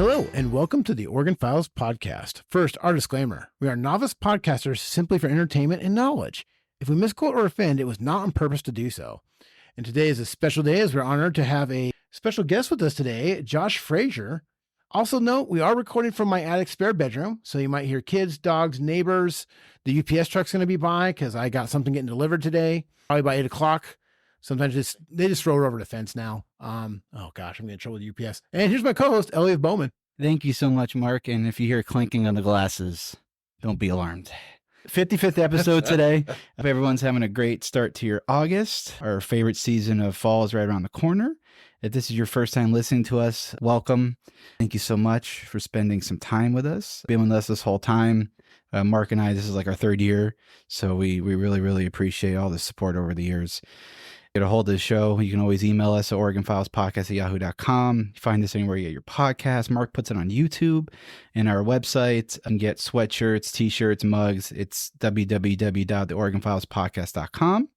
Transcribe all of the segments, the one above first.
Hello, and welcome to the Oregon Files podcast. First, our disclaimer. We are novice podcasters simply for entertainment and knowledge. If we misquote or offend, it was not on purpose to do so. And today is a special day as we're honored to have a special guest with us today, Josh Frasier. Also note, we are recording from my attic spare bedroom, so you might hear kids, dogs, neighbors. The UPS truck's going to be by because I got something getting delivered today, probably by 8 o'clock. Sometimes they just throw it over the fence now. Oh gosh, I'm getting in trouble with UPS. And here's my co-host, Elliot Bowman. Thank you so much, Mark. And if you hear clinking on the glasses, don't be alarmed. 55th episode today. Hope everyone's having a great start to your August. Our favorite season of fall is right around the corner. If this is your first time listening to us, welcome. Thank you so much for spending some time with us. Been with us this whole time. Mark and I, this is like our third year. So we really, really appreciate all the support over the years. Get a hold of the show. You can always email us at OregonFilesPodcast@yahoo.com. Find us anywhere you get your podcast. Mark puts it on YouTube and our website. You can get sweatshirts, t-shirts, mugs. It's www.theoregonfilespodcast.com.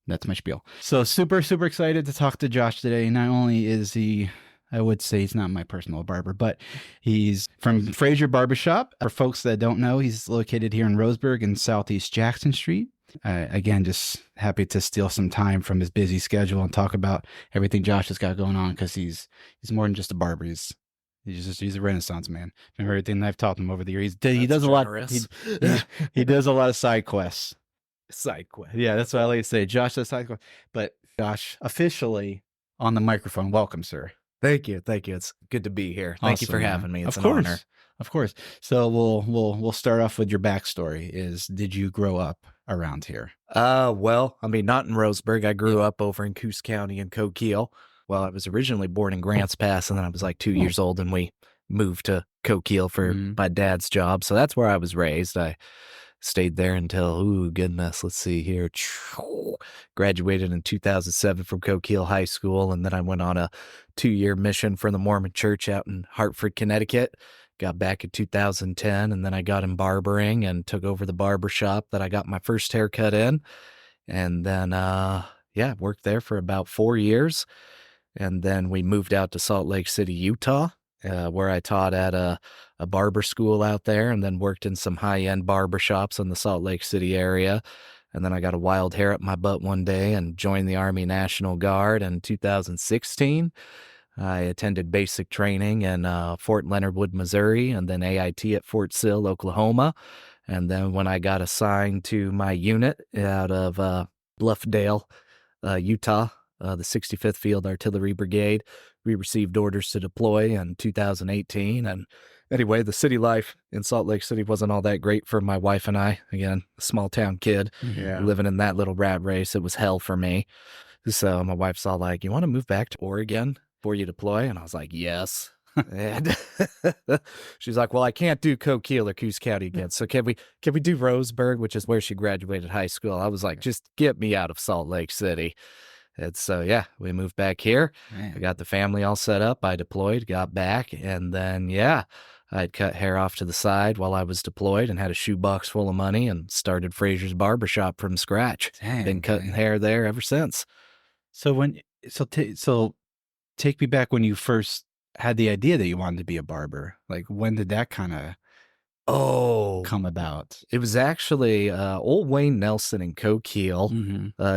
That's my spiel. So super excited to talk to Josh today. Not only is he, I would say he's not my personal barber, but he's from Frasier Barbershop. For folks that don't know, he's located here in Roseburg in Southeast Jackson Street. Again, just happy to steal some time from his busy schedule and talk about everything Josh has got going on, because he's more than just a barber. He's a Renaissance man. From everything that I've taught him over the years, he does a lot. He does a lot of side quests. Side quest. Yeah, that's what I like to say. Josh does side quests. But Josh, officially on the microphone, welcome, sir. Thank you. It's good to be here. Thank you for having me. It's an honor. Of course. So we'll start off with your backstory. Did you grow up around here? Well, I mean, not in Roseburg. I grew up over in Coos County in Coquille. Well, I was originally born in Grants Pass, and then I was like 2 years old, and we moved to Coquille for my dad's job. So that's where I was raised. I stayed there until, let's see here. Graduated in 2007 from Coquille High School, and then I went on a 2-year mission for the Mormon Church out in Hartford, Connecticut. Got back in 2010, and then I got in barbering and took over the barber shop that I got my first haircut in. And then, worked there for about 4 years. And then we moved out to Salt Lake City, Utah, where I taught at a barber school out there, and then worked in some high-end barber shops in the Salt Lake City area. And then I got a wild hair up my butt one day and joined the Army National Guard in 2016. I attended basic training in Fort Leonard Wood, Missouri, and then AIT at Fort Sill, Oklahoma. And then when I got assigned to my unit out of Bluffdale, Utah, the 65th Field Artillery Brigade, we received orders to deploy in 2018. And anyway, the city life in Salt Lake City wasn't all that great for my wife and I. Again, a small town kid living in that little rat race. It was hell for me. So my wife's all like, "You want to move back to Oregon before you deploy?" And I was like, "Yes." And she's like, "Well, I can't do Coquille or Coos County again. So can we do Roseburg," which is where she graduated high school? I was like, "Just get me out of Salt Lake City." And so, we moved back here. Man. I got the family all set up. I deployed, got back, and then, I'd cut hair off to the side while I was deployed and had a shoebox full of money and started Frasier's Barbershop from scratch. Been cutting hair there ever since. So take me back when you first had the idea that you wanted to be a barber. Like, when did that kind of come about? It was actually old Wayne Nelson in Coquille.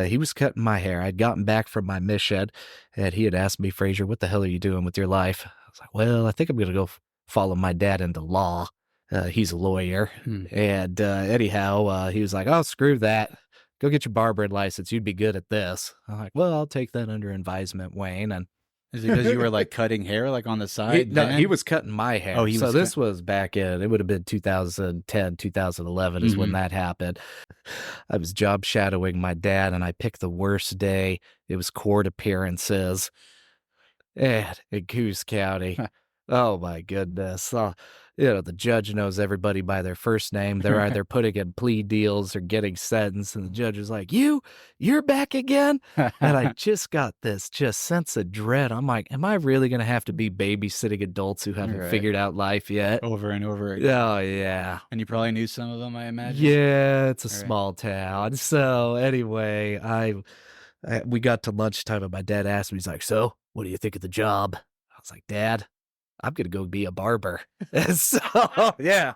He was cutting my hair. I'd gotten back from my mission, and he had asked me, "Frasier, what the hell are you doing with your life?" I was like, "Well, I think I'm going to go follow my dad into law." He's a lawyer. And anyhow, he was like, "Oh, screw that. Go get your barbering license. You'd be good at this." I'm like, "Well, I'll take that under advisement, Wayne." And is it because you were like cutting hair like on the side? He was cutting my hair. This was back in, it would have been 2010, 2011 is when that happened. I was job shadowing my dad, and I picked the worst day. It was court appearances in Coos County. Oh my goodness. The judge knows everybody by their first name. They're either putting in plea deals or getting sentenced. And the judge is like, you're back again? And I just got this sense of dread. I'm like, am I really going to have to be babysitting adults who haven't figured out life yet? Over and over again. Oh, yeah. And you probably knew some of them, I imagine? Yeah, it's a small town. So anyway, we got to lunchtime and my dad asked me, he's like, "So, what do you think of the job?" I was like, "Dad, I'm gonna go be a barber. So yeah.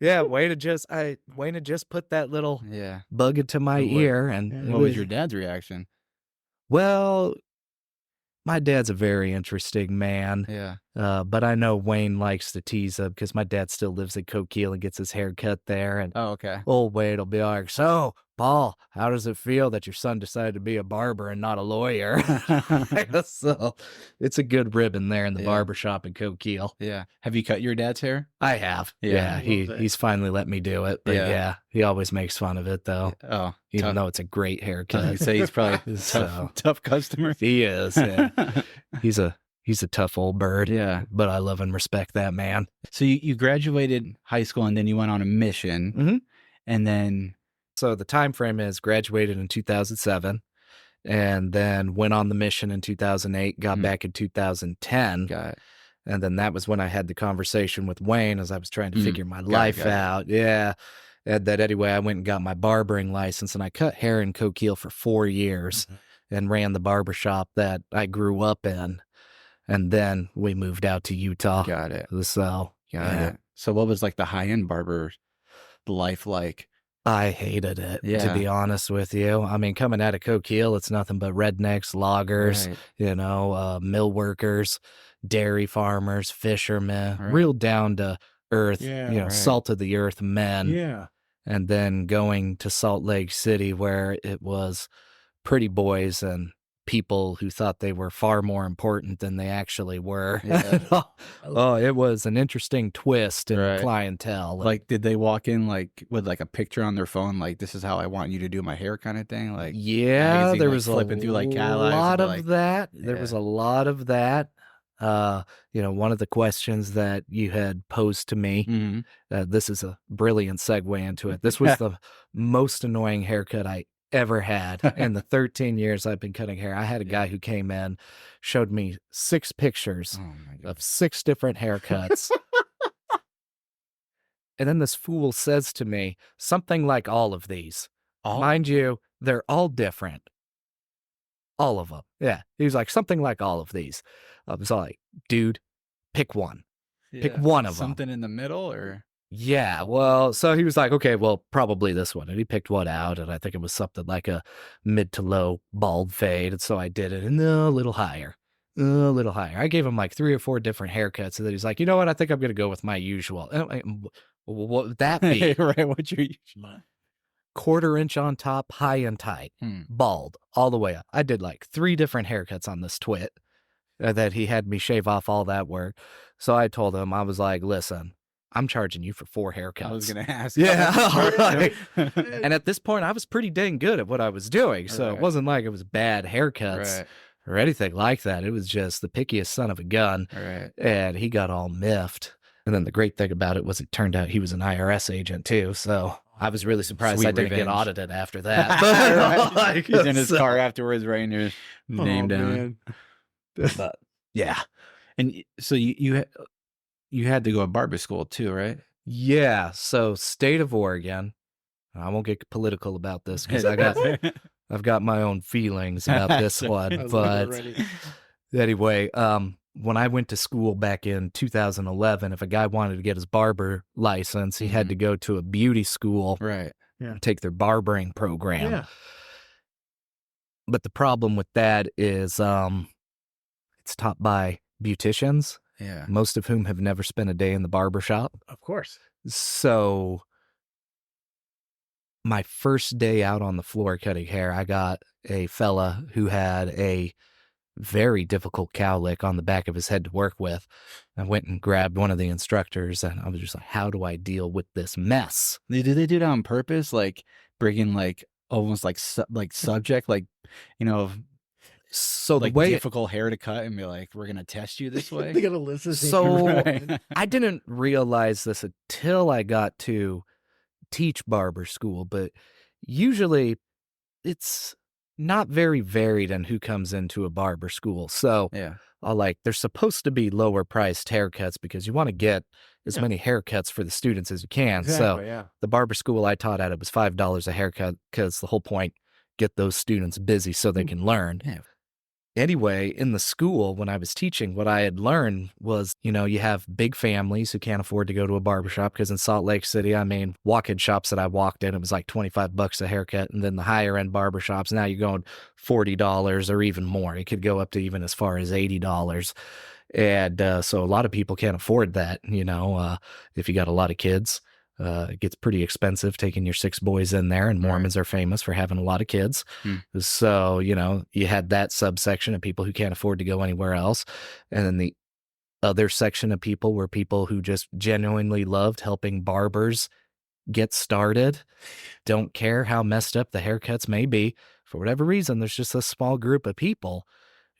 Wayne had just put that little Yeah. bug into my And what- ear, and it What was your dad's reaction? well, my dad's a very interesting man. Yeah. But I know Wayne likes to tease him because my dad still lives in Coquille and gets his hair cut there. And Oh, okay. old Wayne will be like, "So, Paul, how does it feel that your son decided to be a barber and not a lawyer?" So it's a good ribbon there in the Yeah. barber shop in Coquille. Yeah. Have you cut your dad's hair? I have. Yeah. Yeah, I love it. he's finally let me do it. But Yeah. yeah, he always makes fun of it though, Oh, even tough. though it's a great I haircut. would say he's probably So- tough customer. He is. Yeah. He's a tough old bird. Yeah. But I love and respect that man. So you graduated high school and then you went on a mission, Mhm. and then So the time frame is graduated in 2007 and then went on the mission in 2008, got Mhm. back in 2010. got And then that was when I had the conversation with Wayne as I was trying to Mm. figure my Got it, life got it. out. Yeah. And that anyway, I went and got my barbering license and I cut hair in Coquille for 4 years and ran the barber shop that I grew up in. And then we moved out to Utah. got it. So yeah, it. So what was like the high end barber life like? I hated it, to Yeah. be honest with you. I mean, coming out of Coquille, it's nothing but rednecks, loggers, Right. mill workers, dairy farmers, fishermen, Right. real down to earth, Yeah, right. salt of the earth men. Yeah. And then going to Salt Lake City where it was pretty boys and people who thought they were far more important than they actually were. Yeah. Oh, it was an interesting twist in Right. clientele. Like, did they walk in like with like a picture on their phone, like this is how I want you to do my hair, kind of thing? Like, yeah, magazine, there like, was flipping a through, like, catalogs and lot be of like- that. There was Yeah. a lot of that. One of the questions that you had posed to me, Mhm. this is a brilliant segue into it. This was the most annoying haircut I ever had in the 13 years I've been cutting hair. I had a guy who came in, showed me 6 pictures Oh my god. of 6 different haircuts. And then this fool says to me something like all of these. Mind you, they're all different. All of them. Yeah. He was like, something like all of these. I was like, dude, pick one. Pick one of 'em. Something in the middle, or Yeah. Well, so he was like, okay, well, probably this one. And he picked one out. And I think it was something like a mid to low bald fade. And so I did it and a little higher. A little higher. I gave him like 3 or 4 different haircuts. And then he's like, you know what? I think I'm going to go with my usual. And I'm like, what would that be? right? What's your Quarter inch on top, high and tight. Bald all the way up. I did like 3 different haircuts on this twit that he had me shave off all that work. So I told him, I was like, listen, I'm charging you for 4 haircuts. I was gonna ask. Yeah. Right. And at this point, I was pretty dang good at what I was doing. So Right. it wasn't like it was bad haircuts Right. or anything like that. It was just the pickiest son of a gun. Right. And he got all miffed. And then the great thing about it was it turned out he was an IRS agent too. So I was really surprised Sweet I didn't revenge. get audited after that. Right. Like, He's in his so- car afterwards, writing your name down. But yeah. And so you had to go to barber school too, right? Yeah. So state of Oregon. I won't get political about this because I've got my own feelings about this one. But anyway, when I went to school back in 2011, if a guy wanted to get his barber license, he had to go to a beauty school right. and take their barbering program. Yeah. But the problem with that is it's taught by beauticians, Yeah. most of whom have never spent a day in the barber shop. Of course. So my first day out on the floor cutting hair, I got a fella who had a very difficult cowlick on the back of his head to work with. I went and grabbed one of the instructors and I was just like, how do I deal with this mess? Did they do that on purpose? Like bringing like almost like subject, like, you know, So like the way difficult hair to cut and be like, we're going to test you this way. They got a list of So- Right. I didn't realize this until I got to teach barber school, but usually it's not very varied in who comes into a barber school. So Yeah. there's supposed to be lower priced haircuts because you want to get as Yeah. many haircuts for the students as you can. Exactly, So yeah. the barber school I taught at, it was $5 a haircut because the whole point, get those students busy so they can learn. Yeah. Anyway, in the school, when I was teaching, what I had learned was, you have big families who can't afford to go to a barbershop because in Salt Lake City, walk-in shops that I walked in, it was like $25 a haircut. And then the higher end barbershops, now you're going $40 or even more. It could go up to even as far as $80. And so a lot of people can't afford that, if you got a lot of kids. It gets pretty expensive taking your 6 boys in there, and Mormons are famous for having a lot of kids. So, you had that subsection of people who can't afford to go anywhere else. And then the other section of people were people who just genuinely loved helping barbers get started. Don't care how messed up the haircuts may be. For whatever reason, there's just a small group of people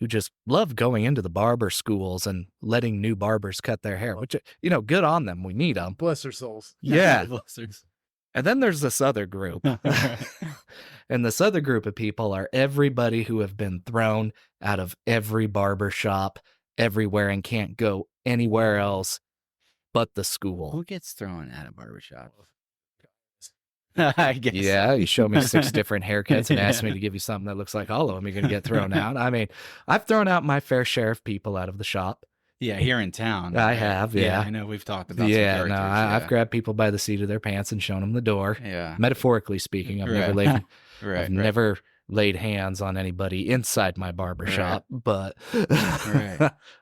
who just love going into the barber schools and letting new barbers cut their hair, which, good on them. We need them. Bless their souls. Yeah. And then there's this other group. And this other group of people are everybody who have been thrown out of every barber shop everywhere and can't go anywhere else but the school. Who gets thrown out of barbershop? I guess. Yeah, you show me 6 different haircuts and ask me to give you something that looks like all of them, you're going to get thrown out. I mean, I've thrown out my fair share of people out of the shop. Yeah, here in town. I have, yeah. I know we've talked about Yeah, some no, characters. I've grabbed people by the seat of their pants and shown them the door. Yeah. Metaphorically speaking, I've never laid, I've never laid hands on anybody inside my barber shop, but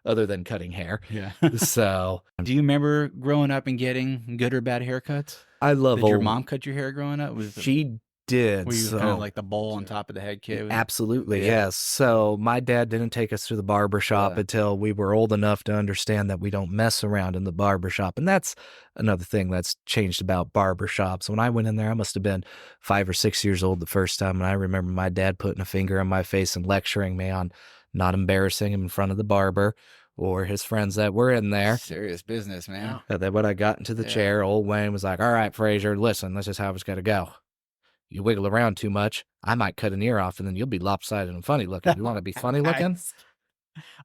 other than cutting hair. Yeah. So, do you remember growing up and getting good or bad haircuts? I love Did your mom cut your hair growing up? She did. Were you kind of like the bowl on top of the head kid? Absolutely, yes. So my dad didn't take us to the barber shop until we were old enough to understand that we don't mess around in the barber shop. And that's another thing that's changed about barber shops. When I went in there, I must have been 5 or 6 years old the first time. And I remember my dad putting a finger in my face and lecturing me on not embarrassing him in front of the barber or his friends that were in there. Serious business, man. And then when I got into the chair, old Wayne was like, all right, Frasier, listen, this is how it's got to go. You wiggle around too much, I might cut an ear off, and then you'll be lopsided and funny looking. You want to be funny looking?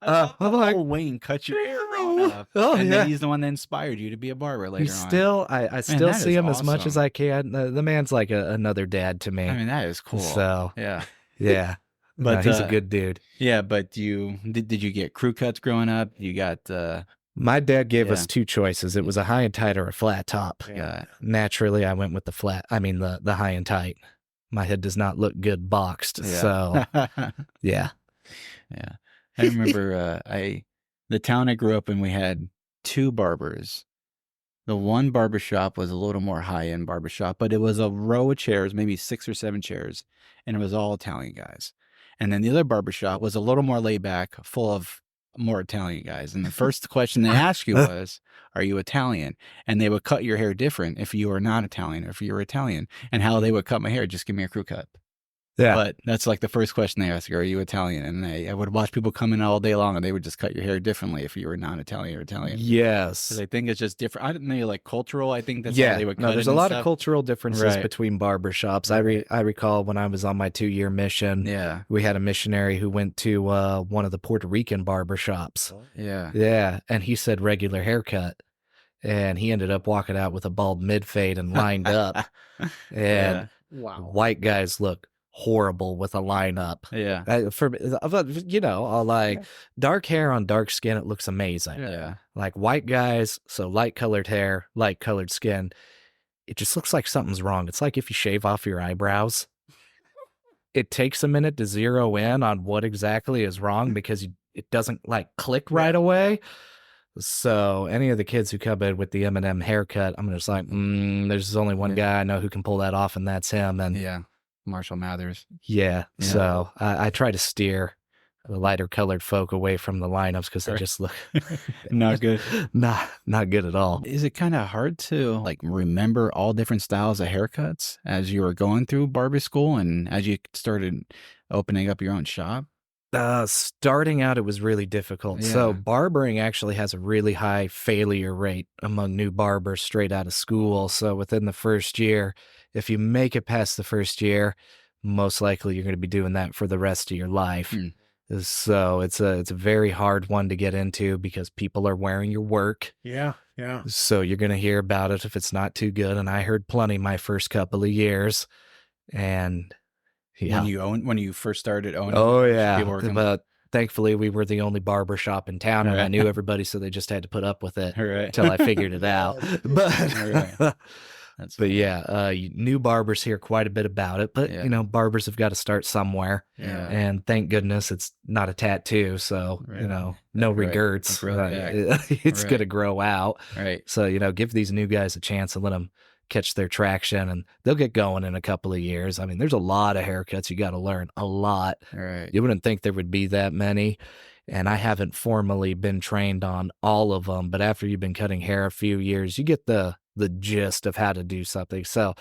I'm like, Wayne cut your hair growing up. And then he's the one that inspired you to be a barber later on. I still see him as much as I can. The man's like another dad to me. I mean, that is cool. So, yeah. But he's a good dude. Yeah, but did you get crew cuts growing up? You got my dad gave us 2 choices. It was a high and tight or a flat top. Yeah. Naturally, I went with the high and tight. My head does not look good boxed. So, yeah. Yeah. I remember the town I grew up in, we had 2 barbers. The one barbershop was a little more high-end barbershop, but it was a row of chairs, maybe 6 or 7 chairs, and it was all Italian guys. And then the other barbershop was a little more laid back, full of more Italian guys. And the first question they asked you was, are you Italian? And they would cut your hair different if you were not Italian or if you were Italian. And how they would cut my hair, just give me a crew cut. Yeah. But that's like the first question they ask you, are you Italian? And I would watch people come in all day long and they would just cut your hair differently if you were non-Italian or Italian. Yes. Because I think it's just different. I don't know, like cultural. I think that's how they would cut it. There's a lot of cultural differences between barbershops. I recall when I was on my 2-year mission, we had a missionary who went to one of the Puerto Rican barbershops. Yeah. Yeah. And he said regular haircut. And he ended up walking out with a bald mid-fade and lined up. And white guys look horrible with a lineup. Yeah. Like dark hair on dark skin, it looks amazing. Yeah. Like white guys, so light colored hair, light colored skin, it just looks like something's wrong. It's like if you shave off your eyebrows, it takes a minute to zero in on what exactly is wrong because it doesn't like click right away. So any of the kids who come in with the Eminem haircut, I'm just like, there's only one guy I know who can pull that off, and that's him. And Marshall Mathers. Yeah. So I try to steer the lighter colored folk away from the lineups because they just look not good. Not good at all. Is it kind of hard to like remember all different styles of haircuts as you were going through barber school and as you started opening up your own shop? Starting out, it was really difficult. Yeah. So barbering actually has a really high failure rate among new barbers straight out of school. So within the first year, if you make it past the first year, most likely you're going to be doing that for the rest of your life. So it's a very hard one to get into because people are wearing your work. Yeah. So you're going to hear about it if it's not too good. And I heard plenty my first couple of years. And When you first started owning, people were but thankfully we were the only barber shop in town, and I Right. knew everybody, so they just had to put up with it Right. until I figured it out. Right. That's But funny. yeah, new barbers hear quite a bit about it, but Yeah. you know, barbers have got to start somewhere. Yeah. And thank goodness it's not a tattoo, so Right. you know, no Right. regrets. Grow back. It's Right. gonna grow out. Right. So you know, give these new guys a chance and let them catch their traction, and they'll get going in a couple of years. I mean, there's a lot of haircuts you got to learn, a lot. Right. You wouldn't think there would be that many. And I haven't formally been trained on all of them, but after you've been cutting hair a few years, you get the gist of how to do something. So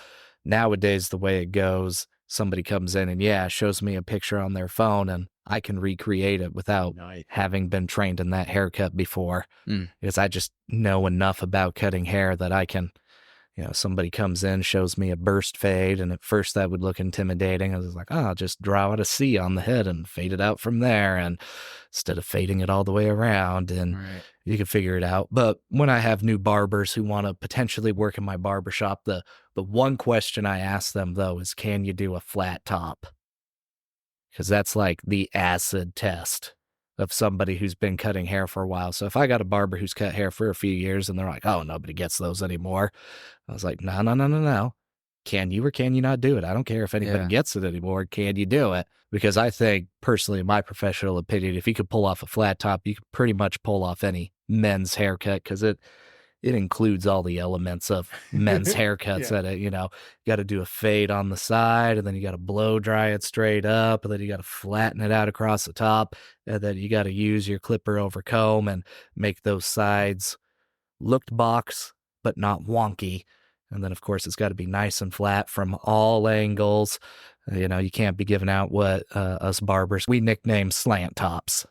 nowadays, the way it goes, somebody comes in and shows me a picture on their phone, and I can recreate it without Nice. having been trained in that haircut before, Mm. because I just know enough about cutting hair that I can. You know, somebody comes in, shows me a burst fade, and at first that would look intimidating. I was like, oh, I'll just draw out a C on the head and fade it out from there. And instead of fading it all the way around, and Right. you can figure it out. But when I have new barbers who want to potentially work in my barbershop, the one question I ask them, though, is can you do a flat top? Because that's like the acid test of somebody who's been cutting hair for a while. So if I got a barber who's cut hair for a few years and they're like, oh, nobody gets those anymore. I was like, no. Can you or can you not do it? I don't care if anybody Yeah. gets it anymore. Can you do it? Because I think, personally, in my professional opinion, if you could pull off a flat top, you could pretty much pull off any men's haircut, because it includes all the elements of men's haircuts. Yeah. That it, you know, you got to do a fade on the side, and then you got to blow dry it straight up, and then you got to flatten it out across the top, and then you got to use your clipper over comb and make those sides look box but not wonky. And then, of course, it's got to be nice and flat from all angles. You know, you can't be giving out what us barbers, we nickname slant tops.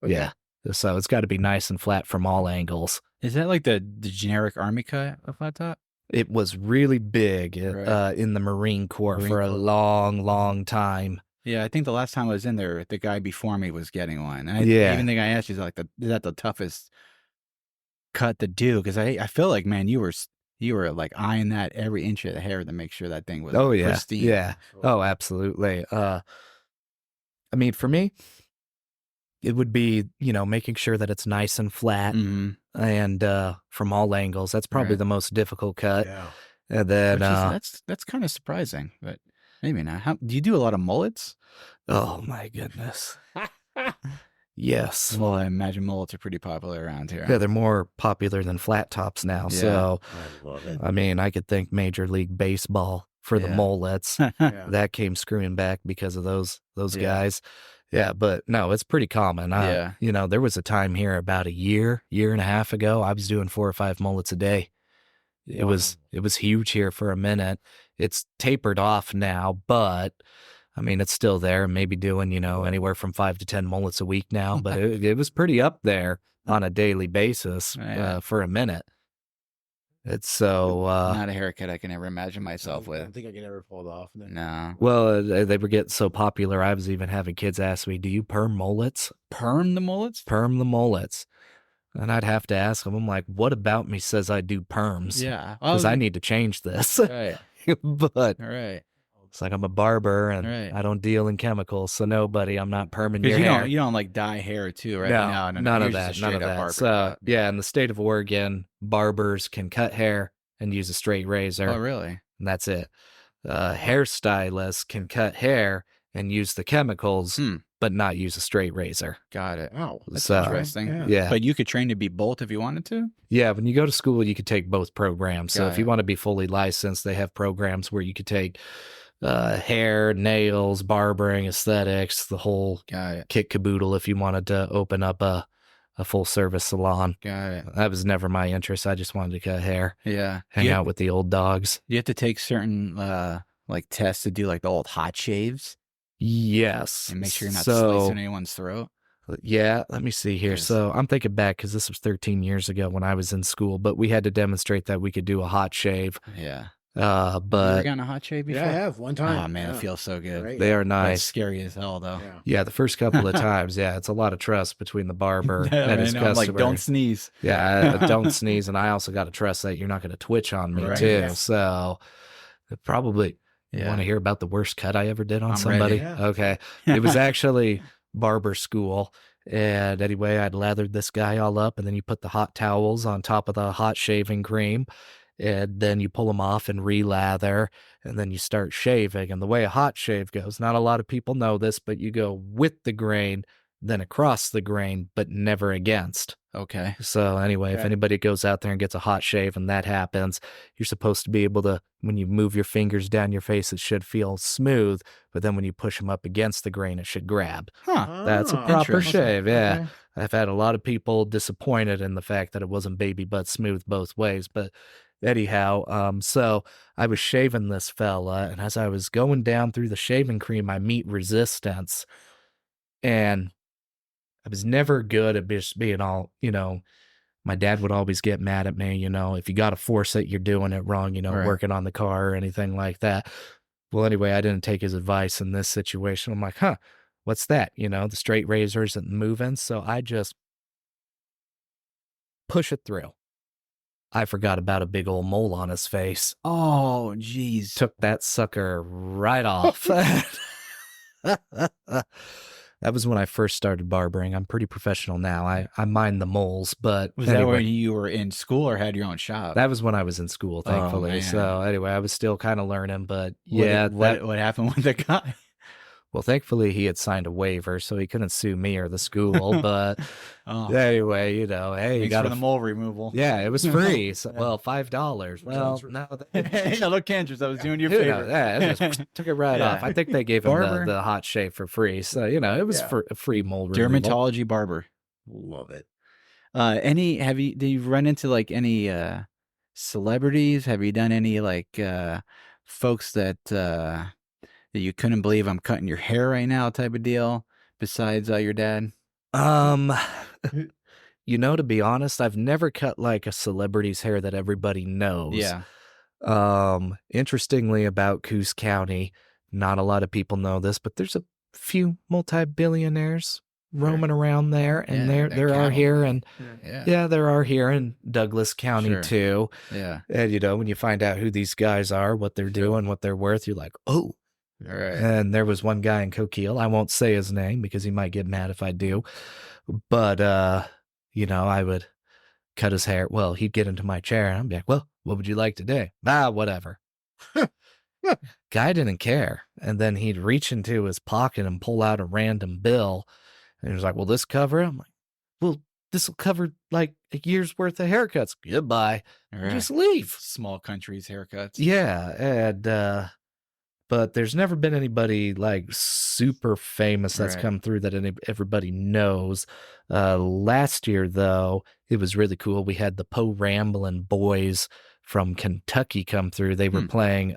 Okay. Yeah. So it's got to be nice and flat from all angles. Is that like the generic army cut, a flat top? It was really big Right. in the Marine Corps Marine for a Corps. long time. Yeah, I think the last time I was in there, the guy before me was getting one. And I Yeah. even think I asked you, like, is that the toughest cut to do? Because I feel like, man, you were like eyeing that every inch of the hair to make sure that thing was Oh, yeah. pristine. Yeah. Oh, absolutely. I mean, for me, it would be, you know, making sure that it's nice and flat Mhm. and from all angles. That's probably Right. the most difficult cut. Yeah. And then, Which is, that's kind of surprising, but maybe not. Do you do a lot of mullets? oh my goodness. Yes. Well, I imagine mullets are pretty popular around here. Yeah, they're more popular than flat tops now. Yeah. So, I love it. I mean, I could thank Major League Baseball for the Yeah. mullets. Yeah. That came screwing back because of those Yeah. guys. Yeah, but no, it's pretty common. Yeah. You know, there was a time here about a year and a half ago, I was doing 4 or 5 mullets a day. It was huge here for a minute. It's tapered off now, but I mean, it's still there. Maybe doing, you know, anywhere from 5 to 10 mullets a week now, but it was pretty up there on a daily basis Yeah. for a minute. It's so Not a haircut I can ever imagine myself I with. don't think I can ever pull it off. No. well, they were getting so popular. I was even having kids ask me, "Do you perm mullets?" Perm the mullets? Perm the mullets. And I'd have to ask them, I'm like, what about me says I do perms? Yeah. Because I need to change this. Right. But All right. it's like I'm a barber and Right. I don't deal in chemicals. So nobody, I'm not perming your Because hair. you don't like dye hair too, right? No, none of Yours is that. a None of straight up that. barber So, cut. yeah, in the state of Oregon, barbers can cut hair and use a straight razor. Oh, really? And that's it. Hairstylists can cut hair and use the chemicals, but not use a straight razor. Got it. Wow. That's So, interesting. Yeah. But you could train to be both if you wanted to? Yeah, when you go to school, you could take both programs. So Got if you it. want to be fully licensed, they have programs where you could take hair, nails, barbering, aesthetics, the whole Got it. kit caboodle if you wanted to open up a full service salon. Got it. That was never my interest. I just wanted to cut hair, Yeah. hang out with the old dogs. You have to take certain like tests to do like the old hot shaves Yes. and make sure you're not So, slicing anyone's throat. yeah, let me see here. 'Cause- So I'm thinking back because this was 13 years ago when I was in school, but we had to demonstrate that we could do a hot shave. Yeah. You ever But gotten a hot shave before? Yeah, I have one time. Oh man, Yeah. it feels so good. Right? they are That's nice. scary as hell though. Yeah. Yeah, the first couple of times, yeah, it's a lot of trust between the barber Yeah, and his I know. I'm customer. like, don't sneeze. Yeah, I don't sneeze, and I also got to trust that you're not going to twitch on me Right, too. yeah. So, probably you Yeah. want to hear about the worst cut I ever did on I'm somebody? ready. Yeah. Okay, it was actually barber school. And anyway, I'd lathered this guy all up, and then you put the hot towels on top of the hot shaving cream, and then you pull them off and relather, and then you start shaving. And the way a hot shave goes, not a lot of people know this, but you go with the grain, then across the grain, but never against. Okay. So anyway, if Okay. anybody goes out there and gets a hot shave and that happens, you're supposed to be able to, when you move your fingers down your face, it should feel smooth, but then when you push them up against the grain, it should grab. Huh. That's a Oh, proper interesting. shave, yeah. Okay. I've had a lot of people disappointed in the fact that it wasn't baby butt smooth both ways, but anyhow, so I was shaving this fella, and as I was going down through the shaving cream, I meet resistance, and I was never good at just being all, my dad would always get mad at me, if you got to force it, you're doing it wrong, Right. working on the car or anything like that. Well, anyway, I didn't take his advice in this situation. I'm like, what's that? The straight razor isn't moving. So I just push it through. I forgot about a big old mole on his face. Oh, geez. Took that sucker right off. That was when I first started barbering. I'm pretty professional now. I mind the moles, but Was that anyway, when you were in school or had your own shop? that was when I was in school, thankfully. man. So anyway, I was still kind of learning, but What- yeah, what happened with the guy? well, thankfully he had signed a waiver, so he couldn't sue me or the school. But Oh, anyway, hey, you thanks got for the mole removal. yeah, it was free. So, Yeah. well, $5. Well, no, Hey, look, Kendrick, I was doing you a who favor. knows? Yeah, it just took it right Yeah. off. I think they gave him Barber. the hot shave for free. So, it was Yeah. for a free mole removal. Dermatology barber. Love it. Do you run into like any celebrities? Have you done any like folks that you couldn't believe I'm cutting your hair right now type of deal besides your dad? To be honest, I've never cut like a celebrity's hair that everybody knows. Yeah. Interestingly about Coos County, not a lot of people know this, but there's a few multi-billionaires roaming around there, and Yeah, there are cattle. here, and Yeah. there are here in Douglas County Sure. too. Yeah. And when you find out who these guys are, what they're doing, what they're worth, you're like, oh. All right. And there was one guy in Coquille. I won't say his name because he might get mad if I do. But I would cut his hair. Well, he'd get into my chair and I'd be like, well, what would you like today? Whatever. Guy didn't care. And then he'd reach into his pocket and pull out a random bill. And he was like, will this cover it? I'm like, well, this will cover like a year's worth of haircuts. Goodbye. All right. Just leave. Small countries haircuts. Yeah. And, but there's never been anybody like super famous that's Right. come through that everybody knows. Last year, though, it was really cool. We had the Po Ramblin' Boys from Kentucky come through. They were playing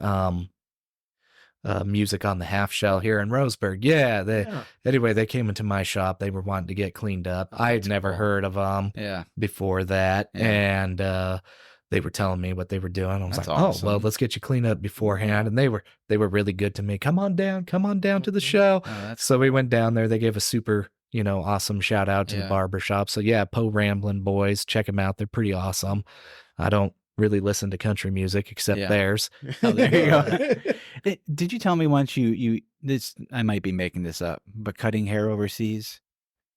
music on the half shell here in Roseburg. Yeah, anyway, they came into my shop. They were wanting to get cleaned up. I had never cool. heard of them Yeah. before that. Yeah. And they were telling me what they were doing. I was That's like, oh, well, awesome. let's get you cleaned up beforehand. And they were really good to me. Come on down to the show. Oh, that's So we went down there. They gave a super, awesome shout out to the Yeah. barber shop. So yeah, Po Ramblin' Boys, check them out. They're pretty awesome. I don't really listen to country music except Yeah. theirs. Oh, there you go. Did you tell me once you this? I might be making this up, but cutting hair overseas.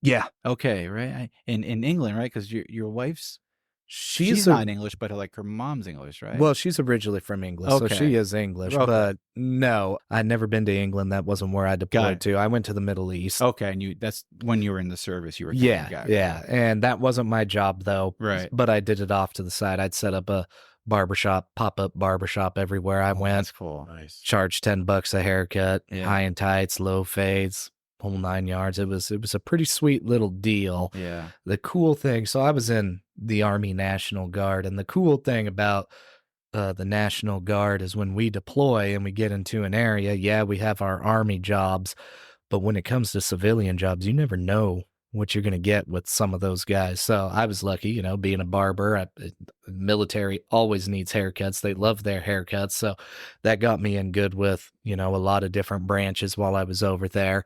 Yeah. Okay, right? In England, right? Because your wife's She's not English, but like her mom's English, right? Well, she's originally from England, so Okay. she is English. Okay. But no, I'd never been to England. That wasn't where I deployed it. to. I went to the Middle East. okay, and that's when you were in the service. You were cutting Yeah, guys. yeah. And that wasn't my job, though. Right. But I did it off to the side. I'd set up a pop-up barbershop everywhere I went. That's cool. Nice. Charged $10 a haircut, Yeah. high and tights, low fades, whole 9 yards. It was a pretty sweet little deal. Yeah. The cool thing, so I was in the Army National Guard, and the cool thing about the National Guard is when we deploy and we get into an area, we have our Army jobs, but when it comes to civilian jobs, you never know what you're going to get with some of those guys. So I was lucky, being a barber. Military always needs haircuts. They love their haircuts. So that got me in good with, a lot of different branches while I was over there.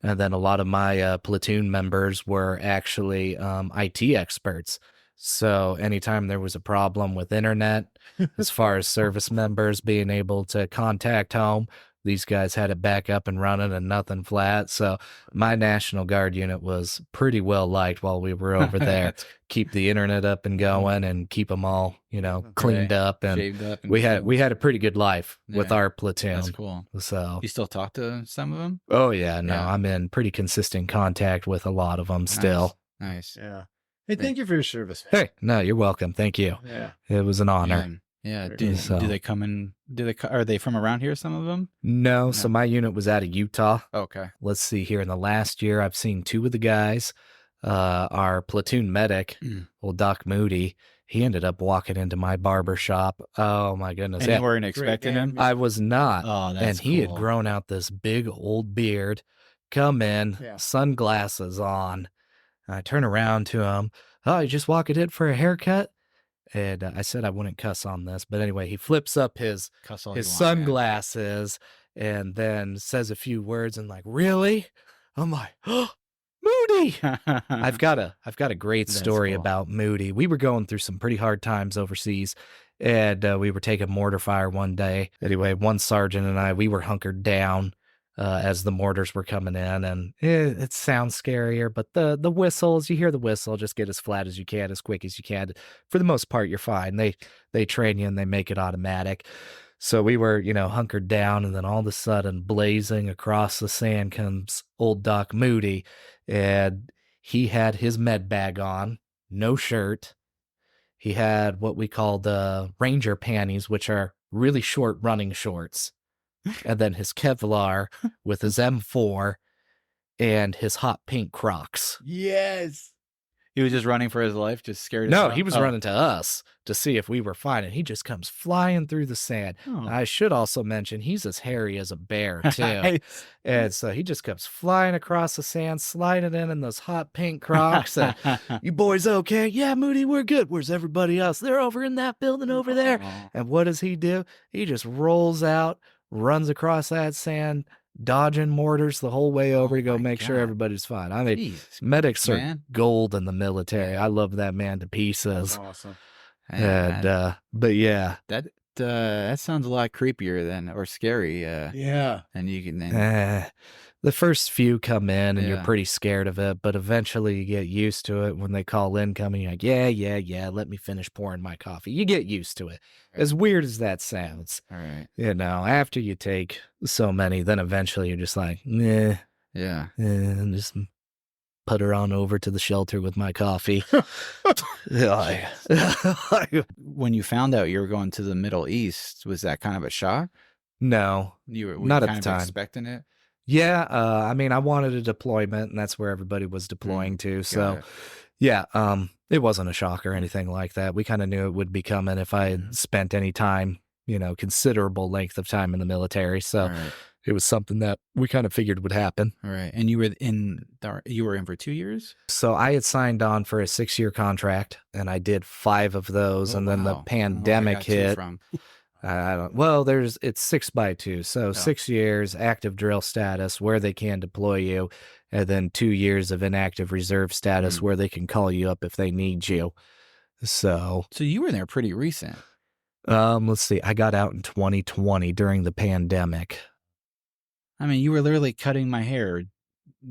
And then a lot of my platoon members were actually IT experts. So anytime there was a problem with internet, as far as service members being able to contact home, These guys had it back up and running and nothing flat. So my National Guard unit was pretty well liked while we were over there. Keep the internet up and going and keep them all, cleaned up. And shaved up. And we had a pretty good life with our platoon. That's cool. So you still talk to some of them? Oh yeah, no, I'm in pretty consistent contact with a lot of them still. Nice. Yeah. Hey, thank you for your service, man. Hey, no, you're welcome. Thank you. Yeah. It was an honor. Yeah. Very Do cool. they come in? Are they from around here? Some of them? No, so my unit was out of Utah. Okay. Let's see here. In the last year, I've seen 2 of the guys. Our platoon medic, old Doc Moody, he ended up walking into my barber shop. Oh my goodness. And you weren't expecting him? I was not. Oh, that's And he had cool. grown out this big old beard, come in, sunglasses on. And I turn around to him. Oh, you just walking in for a haircut? And I said I wouldn't cuss on this. But anyway, he flips up his sunglasses and then says a few words and like, really? I'm like, oh, Moody. I've got a great story about Moody. We were going through some pretty hard times overseas, and we were taking mortar fire one day. Anyway, one sergeant and I, we were hunkered down as the mortars were coming in, and it sounds scarier, but the whistles, you hear the whistle, just get as flat as you can, as quick as you can. For the most part, you're fine. They train you and they make it automatic. So we were, hunkered down, and then all of a sudden, blazing across the sand comes old Doc Moody, and he had his med bag on, no shirt. He had what we call the Ranger panties, which are really short running shorts, and then his Kevlar with his M4 and his hot pink Crocs. Yes. He was just running for his life, just scared. No, he was running to us to see if we were fine, and he just comes flying through the sand. Oh. I should also mention he's as hairy as a bear too, and so he just comes flying across the sand, sliding in those hot pink Crocs. And, you boys okay? Yeah, Moody, we're good. Where's everybody else? They're over in that building over there. And what does he do? He just rolls out, runs across that sand, dodging mortars the whole way over to go make sure everybody's fine. I mean, Jeez, medics are man. gold in the military. I love that man to pieces. That's awesome. And but yeah, that sounds a lot creepier than or scary. Yeah. And you can the first few come in and you're Yeah. pretty scared of it, but eventually you get used to it. When they call incoming, you're like, yeah, let me finish pouring my coffee. You get used to it. As weird as that sounds, all right. After you take so many, then eventually you're just like, nah, Yeah. and just put her on over to the shelter with my coffee. When you found out you were going to the Middle East, was that kind of a shock? No, You were not at kind the of time. expecting it. Yeah, I mean, I wanted a deployment, and that's where everybody was deploying to. So, yeah, it wasn't a shock or anything like that. We kind of knew it would be coming if I had spent any time, considerable length of time in the military. So All right. it was something that we kind of figured would happen. All right. And you were in for 2 years? So I had signed on for a 6-year contract, and I did 5 of those, and then the Wow. pandemic Where I got two hit. from. I don't. Well, it's 6x2, so 6 years active drill status where they can deploy you, and then 2 years of inactive reserve status where they can call you up if they need you. So you were there pretty recent. let's see. I got out in 2020 during the pandemic. I mean, you were literally cutting my hair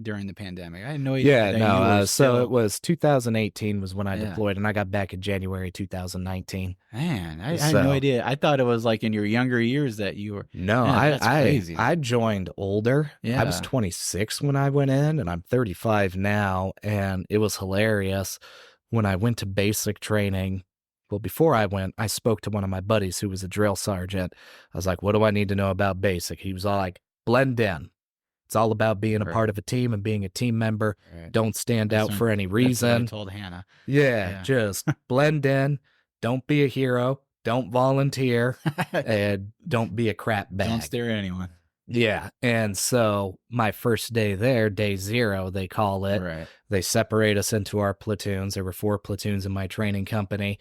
during the pandemic. I had no idea. Yeah, that no. you were So still- it was 2018 was when I Yeah. deployed, and I got back in January 2019. Man, I had no idea. I thought it was like in your younger years that you were. No, Man, that's crazy. I joined older. I was Yeah. 26 when I went in, and I'm 35 now, and it was hilarious when I went to basic training. Well, before I went, I spoke to one of my buddies who was a drill sergeant. I was like, "What do I need to know about basic?" He was all like, "Blend in. It's all about being a Right. part of a team and being a team member. Right. Don't stand That's out what- for any That's what I reason. told Hannah. Yeah, just blend in. Don't be a hero. Don't volunteer, and don't be a crap bag. Don't stare at anyone. Yeah. And so my first day there, day 0, they call it, Right. they separate us into our platoons. There were 4 platoons in my training company.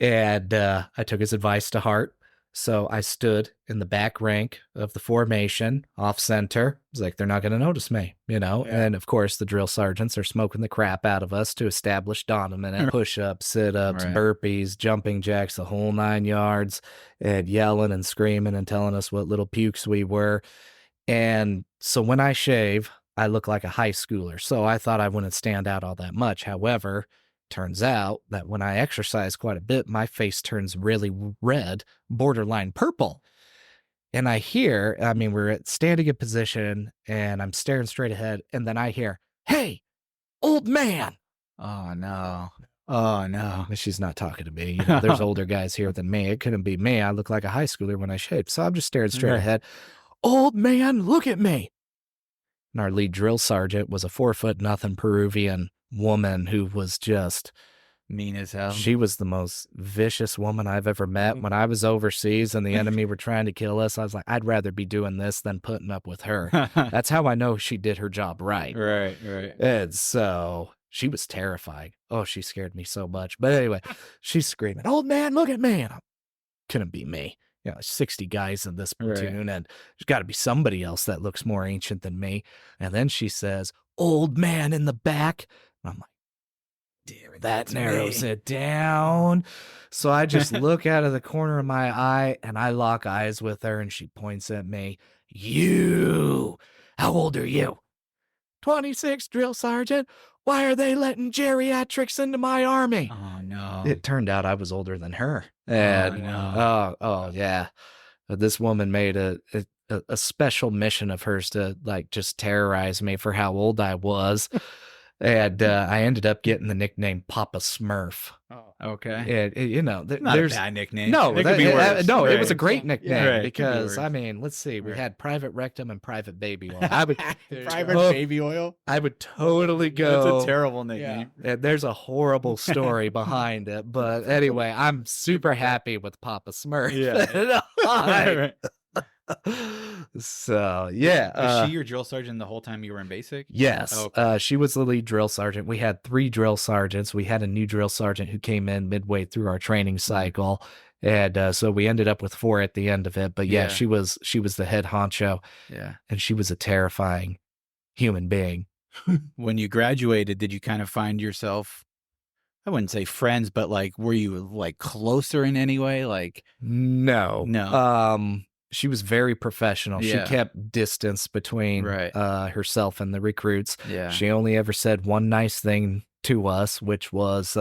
And I took his advice to heart. So I stood in the back rank of the formation, off center. It's like, they're not going to notice me, you know? Yeah. And of course, the drill sergeants are smoking the crap out of us to establish dominant push ups, sit ups, Right. burpees, jumping jacks, the whole 9 yards, and yelling and screaming and telling us what little pukes we were. And so when I shave, I look like a high schooler. So I thought I wouldn't stand out all that much. However, turns out that when I exercise quite a bit, my face turns really red, borderline purple. And we're at standing in position and I'm staring straight ahead. And then I hear, "Hey, old man." Oh, no. Oh, no. She's not talking to me. You know, there's older guys here than me. It couldn't be me. I look like a high schooler when I shaved. So I'm just staring straight Right. ahead. "Old man, look at me." And our lead drill sergeant was a 4'0" Peruvian woman who was just, Mean as hell. she was the most vicious woman I've ever met. When I was overseas and the enemy were trying to kill us, I was like, I'd rather be doing this than putting up with her. That's how I know she did her job right. Right. And so she was terrifying. Oh, she scared me so much. But anyway, she's screaming, "Old man, look at me." And couldn't be me. 60 guys in this platoon, and there's got to be somebody else that looks more ancient than me. And then she says, "Old man in the back." And I'm like, damn it, that narrows it down. So I just look out of the corner of my eye and I lock eyes with her, and she points at me. "You, how old are you?" 26, drill sergeant. "Why are they letting geriatrics into my army?" Oh, no. It turned out I was older than her. And no. oh yeah. This woman made a special mission of hers to like just terrorize me for how old I was. And I ended up getting the nickname Papa Smurf. Oh, okay. And Not there's a bad nickname. no, it could be worse. no, Right. it was a great nickname Right, it could be because worse. let's see, we Right. had Private Rectum and Private Baby Oil. I would Private Oh. baby oil. I would totally go. That's a terrible nickname. And there's a horrible story behind it, but anyway, I'm super happy with Papa Smurf. Yeah. Right. So yeah, Was she your drill sergeant the whole time you were in basic? yes, Okay. she was the lead drill sergeant. We had 3 drill sergeants. We had a new drill sergeant who came in midway through our training cycle, and so we ended up with 4 at the end of it. But yeah, Yeah. she was the head honcho, Yeah. and she was a terrifying human being. When you graduated, did you kind of find yourself, I wouldn't say friends, but like, were you like closer in any way? Like, No. No. She was very professional. Yeah. She kept distance between Right. herself and the recruits. yeah. She only ever said one nice thing to us, which was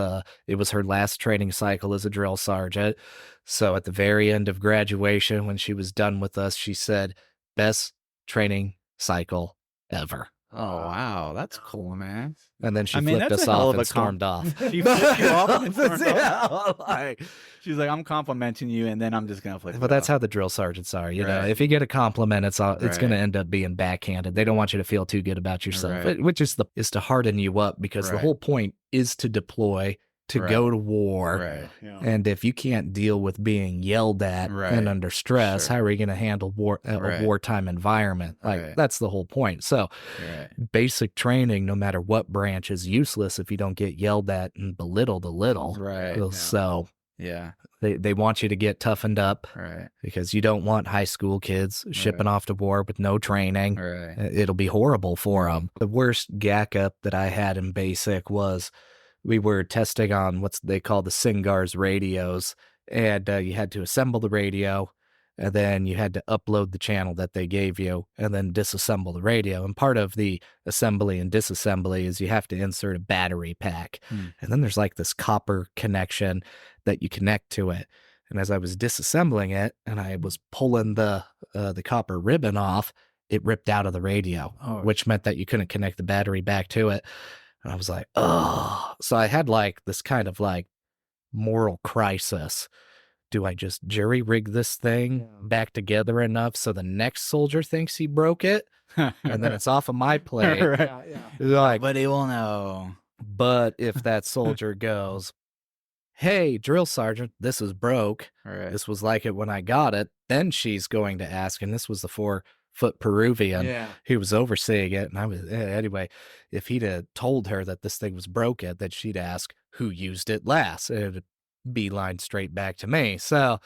it was her last training cycle as a drill sergeant. So at the very end of graduation, when she was done with us, she said, "Best training cycle ever." Oh, wow. That's cool, man. And then she I mean, flipped that's us a hell off of a and stormed off. She flipped you off and stormed off? Yeah, like, She's like, I'm complimenting you, and then I'm just going to flip but you that's off. how the drill sergeants are, you know. Right. If you get a compliment, it's going Right. to end up being backhanded. They don't want you to feel too good about yourself, Right. which is to harden you up, because the Right. whole point is to deploy, to Right. go to war. Right. And if you can't deal with being yelled at Right. and under stress, Sure. how are you going to handle a Right. wartime environment? Like, Right. that's the whole point. So Right. basic training, no matter what branch, is useless if you don't get yelled at and belittled a little. Right. So Yeah. they want you to get toughened up, Right. because you don't want high school kids shipping off to war with no training. Right. It'll be horrible for them. The worst gack up that I had in basic was we were testing on what they call the Singars radios, and you had to assemble the radio, and then you had to upload the channel that they gave you, and then disassemble the radio. And part of the assembly and disassembly is you have to insert a battery pack. And then there's like this copper connection that you connect to it. And as I was disassembling it and I was pulling the copper ribbon off, it ripped out of the radio, which meant that you couldn't connect the battery back to it. And I was like, oh. So I had like this kind of like moral crisis. Do I just jury rig this thing back together enough so the next soldier thinks he broke it, and then it's off of my plate? Right. Like, But he will know. but if that soldier goes, "Hey, drill sergeant, this is broke. Right. This was like it when I got it," then she's going to ask, and this was the 4-foot Peruvian who was overseeing it. And I was, anyway, if he'd have told her that this thing was broken, then she'd ask who used it last. And it'd beeline straight back to me. So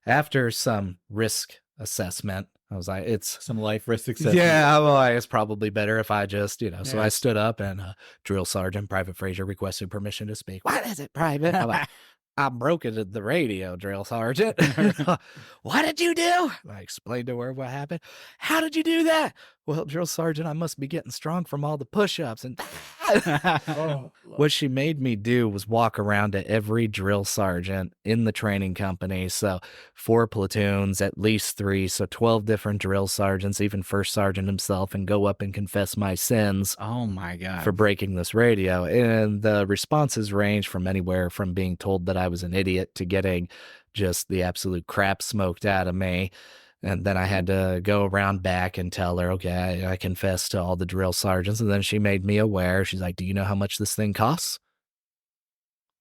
after some risk assessment, I was like, it's Some life risk assessment. yeah, well, it's probably better if I just, So Yeah. I stood up and drill sergeant Private Frasier requested permission to speak. What is it, Private? I'm like, I broke into the radio, drill sergeant. What did you do? I explained to her what happened. How did you do that? Well, drill sergeant, I must be getting strong from all the push-ups. And what she made me do was walk around to every drill sergeant in the training company. So 4 platoons, at least 3. So 12 different drill sergeants, even first sergeant himself, and go up and confess my sins. Oh my God. For breaking this radio. And the responses range from anywhere from being told that I was an idiot to getting just the absolute crap smoked out of me. And then I had to go around back and tell her, okay, I confessed to all the drill sergeants. And then she made me aware. She's like, do you know how much this thing costs?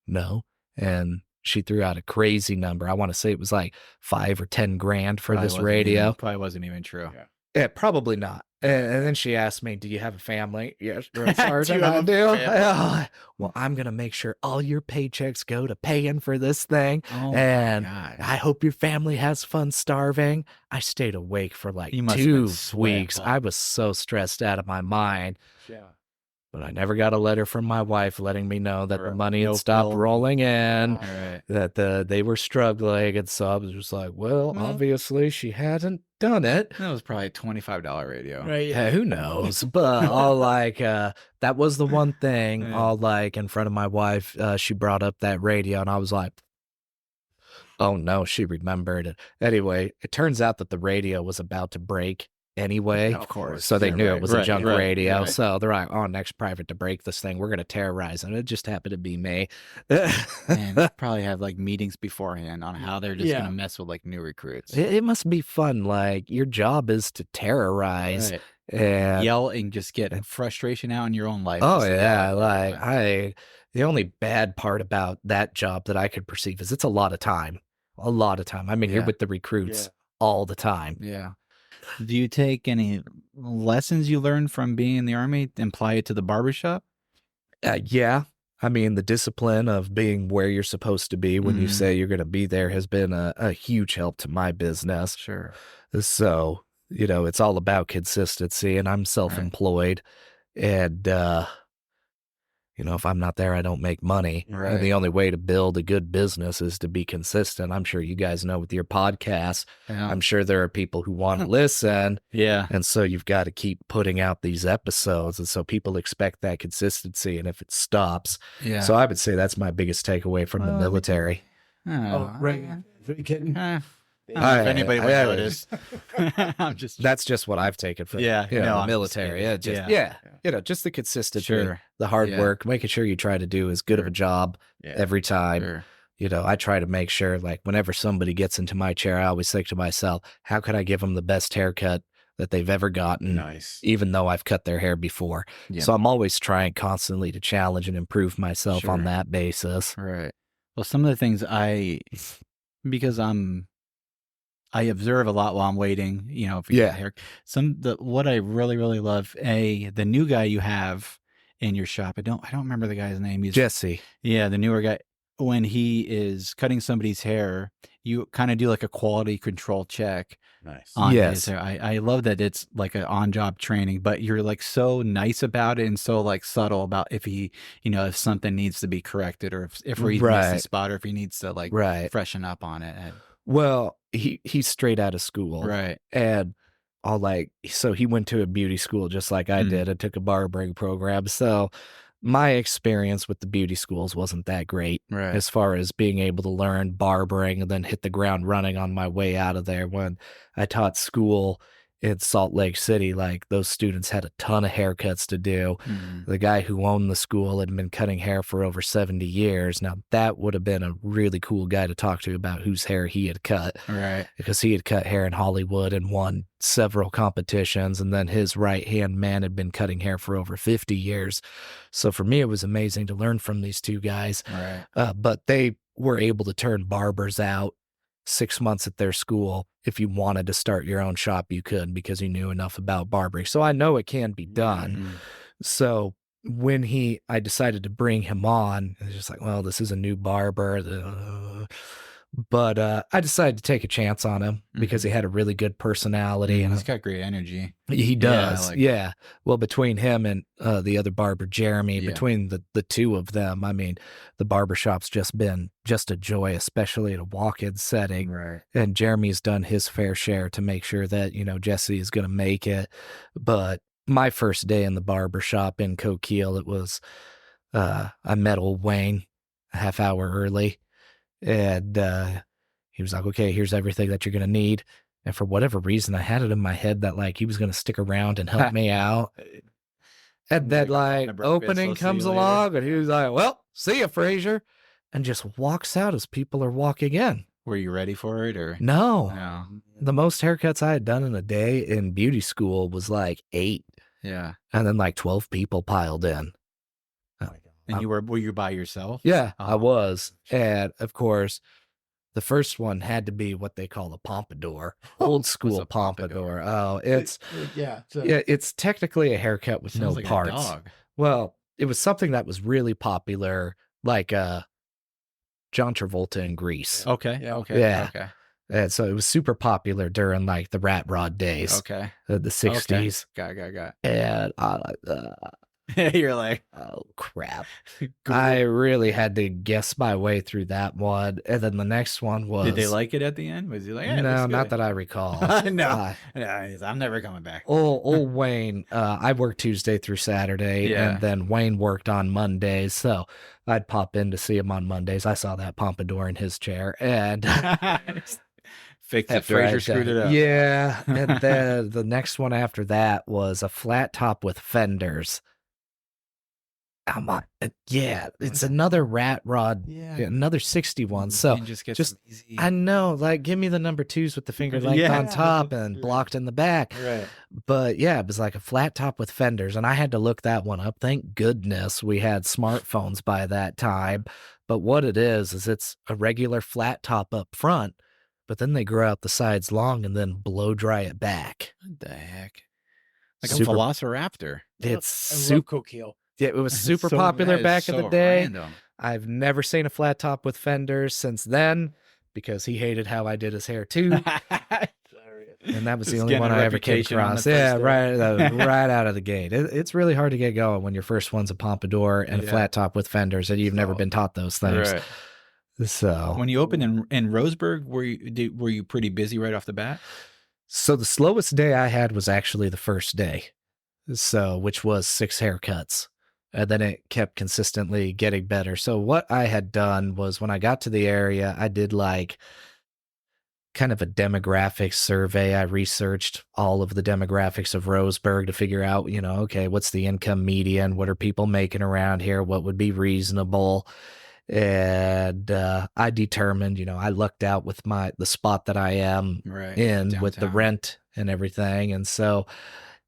No. And she threw out a crazy number. I want to say it was like 5 or 10 grand for this radio. Probably wasn't even true. Yeah, probably not. And then she asked me, do you have a family? Yes, drill sergeant, Do you I have a do. family? Well, I'm going to make sure all your paychecks go to paying for this thing. Oh and my God. I hope your family has fun starving. I stayed awake for like You must have 2 been sweating. weeks. I was so stressed out of my mind. Yeah. But I never got a letter from my wife letting me know that the money No had stopped bill. rolling in, All right. that they were struggling. And so I was just like, well, obviously she hadn't done it. That was probably a $25 radio. Right. Yeah, who knows? But all like, that was the one thing, Yeah. all like in front of my wife, she brought up that radio and I was like, oh no, she remembered it. Anyway, it turns out that the radio was about to break anyway. Of course. So they Yeah, knew right, it was a right, junk right, radio. right. So they're like, oh, next private to break this thing, we're going to terrorize them. It just happened to be me. And they probably have like meetings beforehand on how they're just Yeah. going to mess with like new recruits. It must be fun. Like your job is to terrorize Right. and Yell and just get frustration out in your own life. oh Just yeah, yell. like the only bad part about that job that I could perceive is it's a lot of time. A lot of time. I mean, you're Yeah. with the recruits Yeah. all the time. Yeah. Do you take any lessons you learned from being in the Army and apply it to the barbershop? Yeah. I mean, the discipline of being where you're supposed to be when you Mhm. say you're going to be there has been a huge help to my business. Sure. So, it's all about consistency, and I'm self-employed. And, if I'm not there, I don't make money. Right. And the only way to build a good business is to be consistent. I'm sure you guys know with your podcast, Yeah. I'm sure there are people who want to listen. Yeah. And so you've got to keep putting out these episodes. And so people expect that consistency. And if it stops, Yeah. so I would say that's my biggest takeaway from the Well, military. Oh, right. Are you kidding? I don't know if anybody would I- notice. I'm just That's just what I've taken from Yeah, no, the I'm just military. kidding. Yeah, just, Yeah. just the consistency, Sure. the hard Yeah. work, making sure you try to do as good of a job Yeah. every time. Sure. I try to make sure, like, whenever somebody gets into my chair, I always think to myself, how can I give them the best haircut that they've ever gotten, Nice. even though I've cut their hair before? Yeah. So I'm always trying constantly to challenge and improve myself on Sure. that basis. Right. Well, some of the things because I observe a lot while I'm waiting, if you Yeah. get hair. What I really, really love, the new guy you have in your shop. I don't remember the guy's name. He's Jesse. Yeah, the newer guy. When he is cutting somebody's hair, you kind of do like a quality control check Nice. on Yes. his hair. I love that it's like an on-job training, but you're like so nice about it and so like subtle about if he, if something needs to be corrected or if he missed a Right. spot or if he needs to like Right. freshen up on it. Well, he's straight out of school. Right. And so he went to a beauty school just like I Mhm. did. I took a barbering program. So my experience with the beauty schools wasn't that great Right. as far as being able to learn barbering and then hit the ground running on my way out of there. When I taught school in Salt Lake City, like those students had a ton of haircuts to do. Mhm. The guy who owned the school had been cutting hair for over 70 years. Now, that would have been a really cool guy to talk to about whose hair he had cut, Right. because he had cut hair in Hollywood and won several competitions. And then his right-hand man had been cutting hair for over 50 years. So for me, it was amazing to learn from these two guys. Right. But they were able to turn barbers out 6 months at their school. If you wanted to start your own shop, you could, because you knew enough about barbering. So I know it can be done. Mhm. So when I decided to bring him on, it was just like, well, this is a new barber. But I decided to take a chance on him because he had a really good personality. And He's got great energy. he does. like- Yeah. Well, between him and the other barber, Jeremy, Yeah. between the two of them, I mean, the barbershop's just been just a joy, especially in a walk-in setting. Right. And Jeremy's done his fair share to make sure that, Jesse is going to make it. But my first day in the barbershop in Coquille, it was, I met old Wayne a half hour early. And he was like, okay, here's everything that you're going to need. And for whatever reason, I had it in my head that like he was going to stick around and help me out. And then like opening comes along and he was like, well, see ya, Frasier. And just walks out as people are walking in. Were you ready for it or? No. The most haircuts I had done in a day in beauty school was like 8. Yeah. And then like 12 people piled in. And were you by yourself? Yeah, I was. And of course, the first one had to be what they call a pompadour, old school a pompadour? pompadour. Oh, it's So it's technically a haircut with no Sounds like parts. a dog. Well, it was something that was really popular, like John Travolta in Grease. Okay. Yeah. Okay. Yeah. Okay. And so it was super popular during like the Rat Rod days, Okay. the 60s. Got. And I like You're like, oh crap. I really had to guess my way through that one. And then the next one was, did they like it at the end? Was he like, no, not that I recall. No. I'm never coming back. Old Wayne, I worked Tuesday through Saturday, Yeah. and then Wayne worked on Mondays. So I'd pop in to see him on Mondays. I saw that pompadour in his chair, and Fixed it. after I Frasier screwed it up. Yeah, and then the next one after that was a flat top with fenders. Yeah, it's another rat rod, another 61. So You just get just some easy. I know, like, give me the number 2s with the finger length Yeah. on top and blocked in the back. Right. But yeah, it was like a flat top with fenders, and I had to look that one up. Thank goodness we had smartphones by that time. But what it is it's a regular flat top up front, but then they grow out the sides long and then blow dry it back. What the heck? Like Super- a velociraptor. It's I love super. Coquille. Yeah, it was super So- popular that is back in the so day. random. I've never seen a flat top with fenders since then because he hated how I did his hair too. And that was the Just only getting one a I ever came reputation on the across. first Yeah, day. right out of the gate. It's really hard to get going when your first one's a pompadour and a Yeah. flat top with fenders, and you've never been taught those things. Right. So, When you opened in Roseburg, were you pretty busy right off the bat? so the slowest day I had was actually the first day, so which was 6 haircuts. And then it kept consistently getting better. So what I had done was when I got to the area, I did like kind of a demographics survey. I researched all of the demographics of Roseburg to figure out, okay, what's the income median? What are people making around here? What would be reasonable? And I determined, I lucked out with the spot that I am Right. in with the Downtown. rent and everything. And so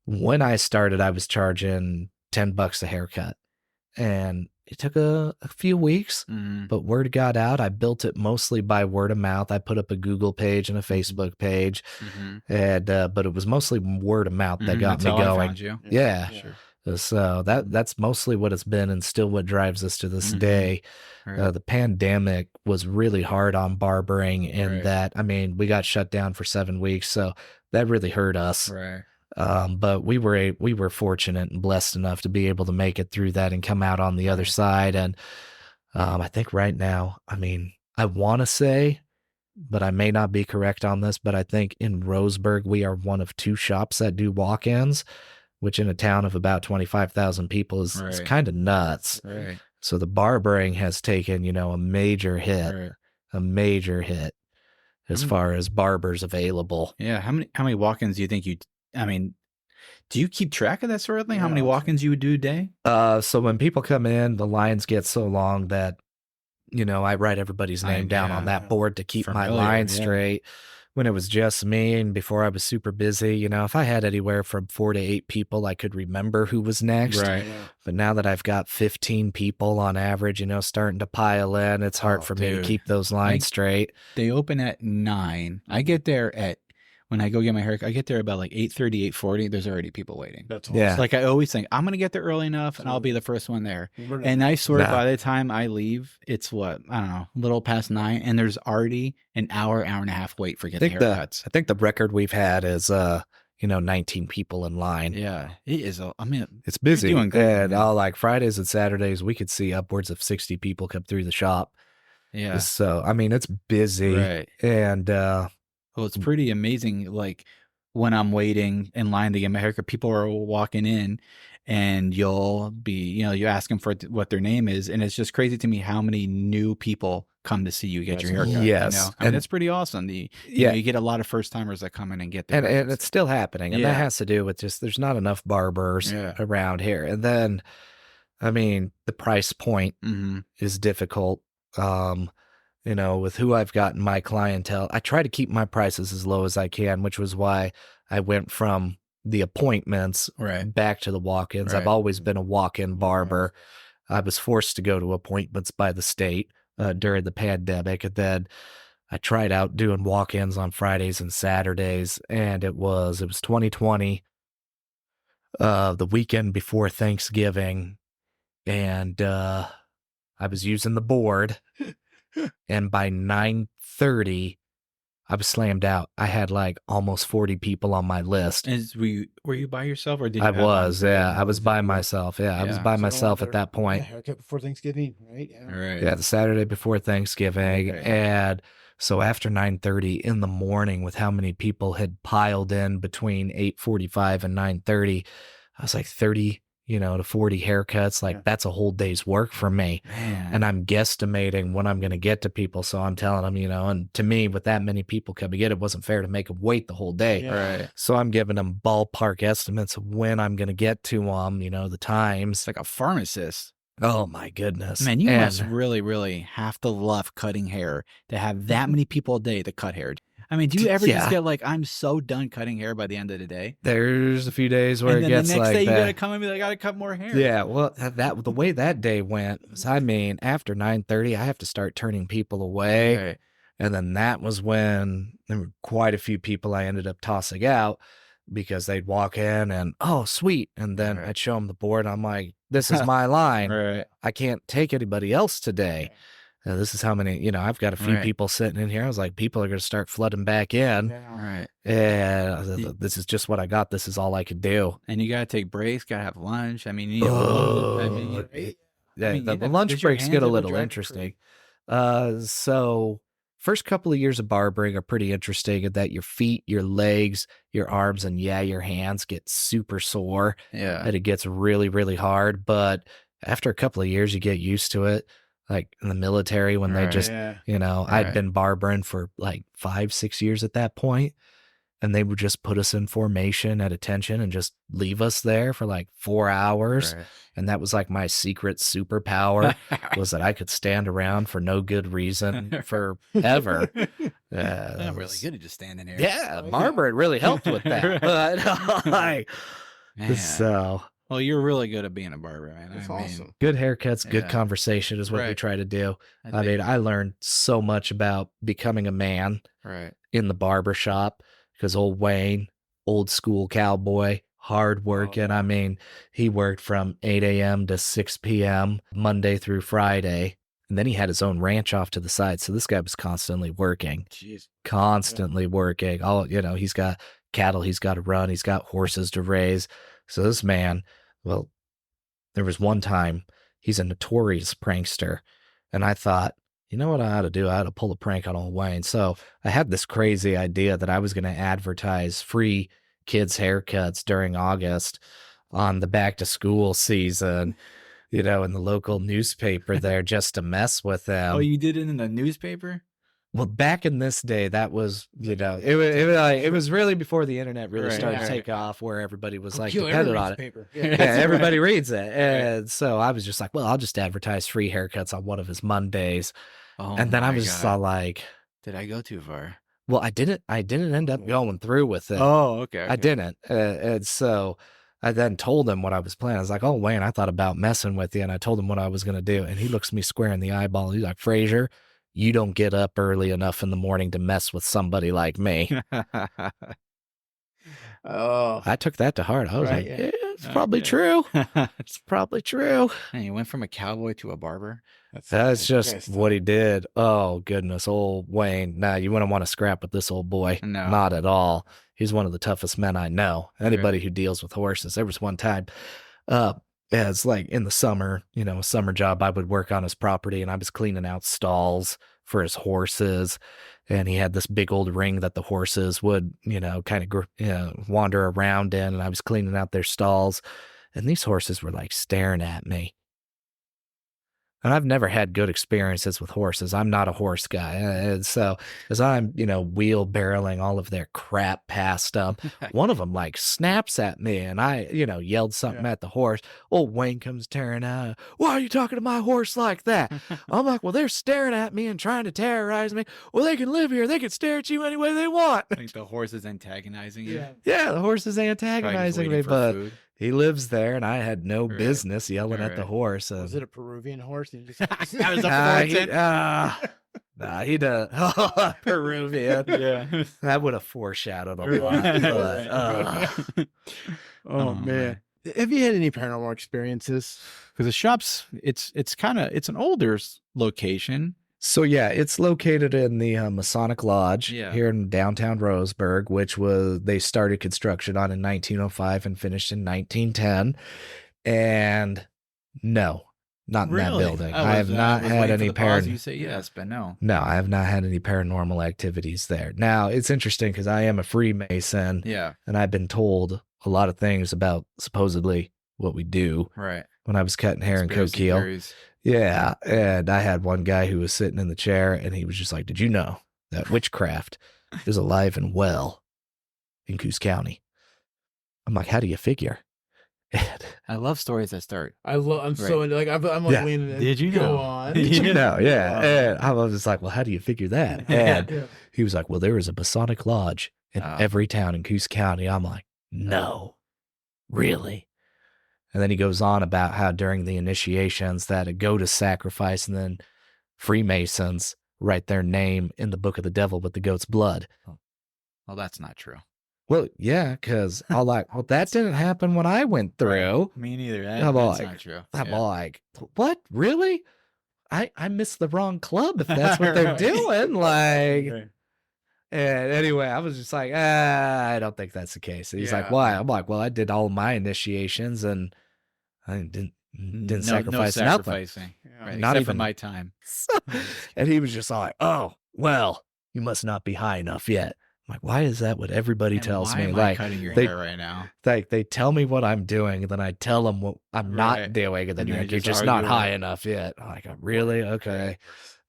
when I started, I was charging $10 a haircut, and it took a few weeks, Mhm. but word got out. I built it mostly by word of mouth. I put up a Google page and a Facebook page, Mhm. and but it was mostly word of mouth that Mhm. got That's me how I going. found you. Yeah. Sure. So that's mostly what it's been, and still what drives us to this Mhm. day. Right. The pandemic was really hard on barbering in Right. that, we got shut down for 7 weeks, so that really hurt us. Right. But we were fortunate and blessed enough to be able to make it through that and come out on the other Right. side. And I think right now, I want to say, but I may not be correct on this, but I think in Roseburg, we are one of 2 shops that do walk-ins, which in a town of about 25,000 people is Right. kind of nuts. Right. So the barbering has taken, a major hit, Right. as Mm. far as barbers available. Yeah. How many walk-ins do you think do you keep track of that sort of thing? How many Yeah. walk-ins you would do a day? So when people come in, the lines get so long that, I write everybody's name down on that board to keep my Familiar, line yeah. straight. When it was just me and before I was super busy, if I had anywhere from 4 to 8 people, I could remember who was next. Right. But now that I've got 15 people on average, starting to pile in, it's hard Oh, for me to dude. keep those lines straight. They open at 9. I get there when I go get my haircut, I get there about like 8:30, 8:40. There's already people waiting. That's Yeah. Like I always think I'm gonna get there early enough, and I'll be the first one there. And I swear, Nah. by the time I leave, it's what, I don't know, a little past 9, and there's already an hour and a half wait for getting haircuts. I think the record we've had is 19 people in line. Yeah, it is. I mean, It's busy. doing good, And man. like Fridays and Saturdays, we could see upwards of 60 people come through the shop. yeah, So, I mean, it's busy. right. And Well, it's pretty amazing. Like when I'm waiting in line to get my haircut, people are walking in, and you'll be, you ask them for what their name is, and it's just crazy to me how many new people come to see you get your haircut. Yes. I mean, And- it's pretty awesome. You get a lot of first timers that come in and get their and it's still happening. And that Yeah. has to do with just there's not enough barbers Yeah. around here. And then, I mean, the price point Mm-hmm. is difficult. With who I've got in my clientele, I try to keep my prices as low as I can, which was why I went from the appointments Right. back to the walk-ins. I've Right. always been a walk-in barber. I was forced to go to appointments by the state during the pandemic, and then I tried out doing walk-ins on Fridays and Saturdays, and it was 2020, the weekend before Thanksgiving, and I was using the board, and by 9:30, I was slammed out. I had like almost 40 people on my list. Were you by yourself, or did you I have was, one? yeah. I was by myself. Yeah, I was Yeah. by myself at that point. Haircut before Thanksgiving, right? All right. Yeah, the Saturday before Thanksgiving. Okay. And so after 9:30 in the morning, with how many people had piled in between 8:45 and 9:30, I was like 30, to 40 haircuts. Like that's a whole day's work for me. Man. And I'm guesstimating when I'm going to get to people. So I'm telling them, and to me, with that many people coming in, it wasn't fair to make them wait the whole day. Yeah. Right. So I'm giving them ballpark estimates of when I'm going to get to them, the times. It's like a pharmacist. Oh my goodness. Man, you And- must really, really have to love cutting hair to have that many people a day that cut hair. I mean, do you ever just Yeah. get like, I'm so done cutting hair by the end of the day? There's a few days where And it then gets the next like day you that. gotta come and be like, I gotta cut more hair. Yeah, well, the way that day went was, after 9:30, I have to start turning people away, Right. and then that was when there were quite a few people I ended up tossing out because they'd walk in and, oh, sweet, and then Right. I'd show them the board. I'm like, this is my line. Right. I can't take anybody else today. This is how many, I've got a few Right. people sitting in here. I was like, people are going to start flooding back in. Right. And this is just what I got. This is all I could do. And you gotta take breaks, gotta have lunch. I mean, The lunch breaks get a little interesting. So first couple of years of barbering are pretty interesting in that your feet, your legs, your arms, and your hands get super sore, Yeah. and it gets really, really hard. But after a couple of years, you get used to it. Like in the military, when they Right. just, Yeah. I'd Right. been barbering for like 5-6 years at that point, and they would just put us in formation at attention and just leave us there for like 4 hours. Right. And that was like my secret superpower was that I could stand around for no good reason forever. I'm really good at just standing here. Yeah, barbering really helped with that. But like, Man. so Well, you're really good at being a barber, man. That's I mean, awesome. good haircuts, good Yeah. conversation is what we Right. try to do. I think- mean, I learned so much about becoming a man right. in the barber shop because old Wayne, old school cowboy, hard working. I mean, he worked from 8 a.m. to 6 p.m. Monday through Friday. And then he had his own ranch off to the side. So this guy was constantly working, Jeez. constantly working. He's got cattle he's got to run. He's got horses to raise. So this man, well, there was one time he's a notorious prankster. And I thought, you know what I ought to do? I ought to pull a prank on old Wayne. So I had this crazy idea that I was going to advertise free kids' haircuts during August on the back to school season, in the local newspaper there just to mess with them. Oh, you did it in the newspaper? Well, back in this day, that was, it was really before the internet really Right, started to right. take off, where everybody was like Kill dependent every on it. newspaper. Yeah, everybody reads it. And so I was just like, well, I'll just advertise free haircuts on one of his Mondays. Oh, And then I my was just God. all like, Did I go too far? well, I didn't end up going through with it. Oh, okay. I didn't. And so I then told him what I was planning. I was like, oh, Wayne, I thought about messing with you. And I told him what I was going to do. And he looks me square in the eyeball. He's like, Frasier, you don't get up early enough in the morning to mess with somebody like me. Oh, I took that to heart. I was Right, like, yeah. yeah, it's probably true. It's probably true. And he went from a cowboy to a barber. That's just Yes. what he did. Oh, goodness. Old Wayne. Nah, you wouldn't want to scrap with this old boy. No. Not at all. He's one of the toughest men I know. Anybody Really? who deals with horses. There was one time, as like in the summer, a summer job, I would work on his property and I was cleaning out stalls for his horses. And he had this big old ring that the horses would, kind of wander around in. And I was cleaning out their stalls. And these horses were like staring at me. And I've never had good experiences with horses. I'm not a horse guy. And so as I'm, wheelbarreling all of their crap past them, one of them like snaps at me and I, yelled something at the horse. Old Wayne comes tearing out. Why are you talking to my horse like that? I'm like, well, they're staring at me and trying to terrorize me. Well, they can live here. They can stare at you any way they want. I think the horse is antagonizing you. Yeah, the horse is Probably just antagonizing waiting me, for but food. he lives there and I had no Right. business yelling at the Right. horse. Was it a Peruvian horse? You just- That was a Nah, he does. Peruvian. Yeah. That would have foreshadowed a lot. But, Oh, man. Have you had any paranormal experiences? Because the shop's it's an older location. So yeah, it's located in the Masonic Lodge Yeah. here in downtown Roseburg, which they started construction on in 1905 and finished in 1910. And no, not in that building. I have not had any You paranormal. say yes, but no. No, I have not had any paranormal activities there. Now it's interesting because I am a Freemason, Yeah. and I've been told a lot of things about supposedly what we do Right. when I was cutting hair in Conspiracy Coquille. theories. Yeah, and I had one guy who was sitting in the chair, and he was just like, "Did you know that witchcraft is alive and well in Coos County?" I'm like, "How do you figure?" And, I love stories that start. I'm so into, like, I'm like Yeah. leaning in. Did you Go know? on. Did you know? Yeah. And I was just like, "Well, how do you figure that?" And Yeah. he was like, "Well, there is a Masonic Lodge in Oh. every town in Coos County." I'm like, "No, really?" And then he goes on about how during the initiations that a goat is sacrificed and then Freemasons write their name in the book of the devil with the goat's blood. Well, that's not true. Well, yeah, because I'm like, well, that didn't happen when I went through. Me neither. I'm That's like- not true. I'm Yeah. like, what? Really? I missed the wrong club if that's what they're Right. doing. Like, Right. and anyway, I was just like, I don't think that's the case. And he's like, Yeah. why? I'm like, well, I did all my initiations and I didn't No sacrifice nothing. sacrificing. Yeah. Right. Not Except for even- my time. And he was just like, oh, well, you must not be high enough yet. I'm like, why is that what everybody And tells why me? am I Like, cutting your they- hair right now. like they tell me what I'm doing, and then I tell them what I'm not Right. doing, and then And you're they like, you're just just not argue high it. enough yet. I'm like, oh, really? Okay.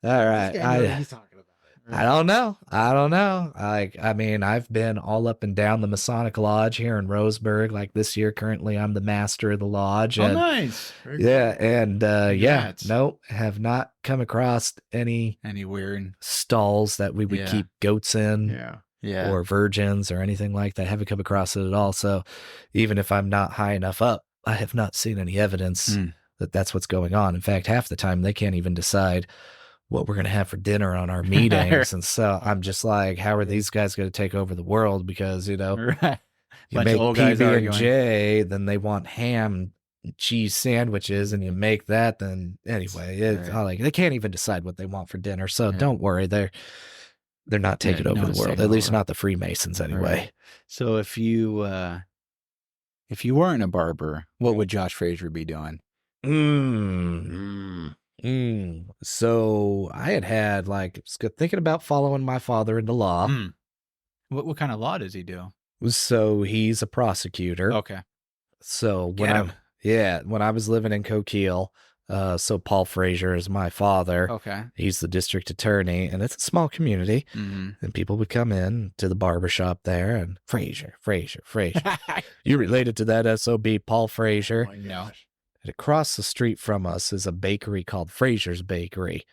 All This right. guy knows what he's talking about. I don't know. I mean, I've been all up and down the Masonic Lodge here in Roseburg. Like this year, currently, I'm the master of the lodge. Oh, and nice. Very yeah, and yeah, Congrats. no, have not come across any Any weird. stalls that we would Yeah. keep goats in. cool. Yeah. Yeah. Or virgins or anything like that. I haven't come across it at all. So even if I'm not high enough up, I have not seen any evidence Hmm. that that's what's going on. In fact, half the time they can't even decide what we're going to have for dinner on our meetings. And so I'm just like, how are these guys going to take over the world? Because, right. you Bunch make of old guys PB and arguing. J, then they want ham and cheese sandwiches, and you make that. Then anyway, it's Right. like they can't even decide what they want for dinner. So Yeah. don't worry, they're not Yeah, taking no over the one's world. taking At least over. not the Freemasons anyway. Right. So if you weren't a barber, what would Josh Frasier be doing? So I had thinking about following my father into law. Hmm. What kind of law does he do? So he's a prosecutor. Okay. So Get him. when I was living in Coquille, so Paul Frazier is my father. Okay. He's the district attorney, and it's a small community. Mm-hmm. And people would come in to the barber shop there, and Frazier. You related to that SOB, Paul Frazier? Oh my No. gosh. And across the street from us is a bakery called Frazier's Bakery.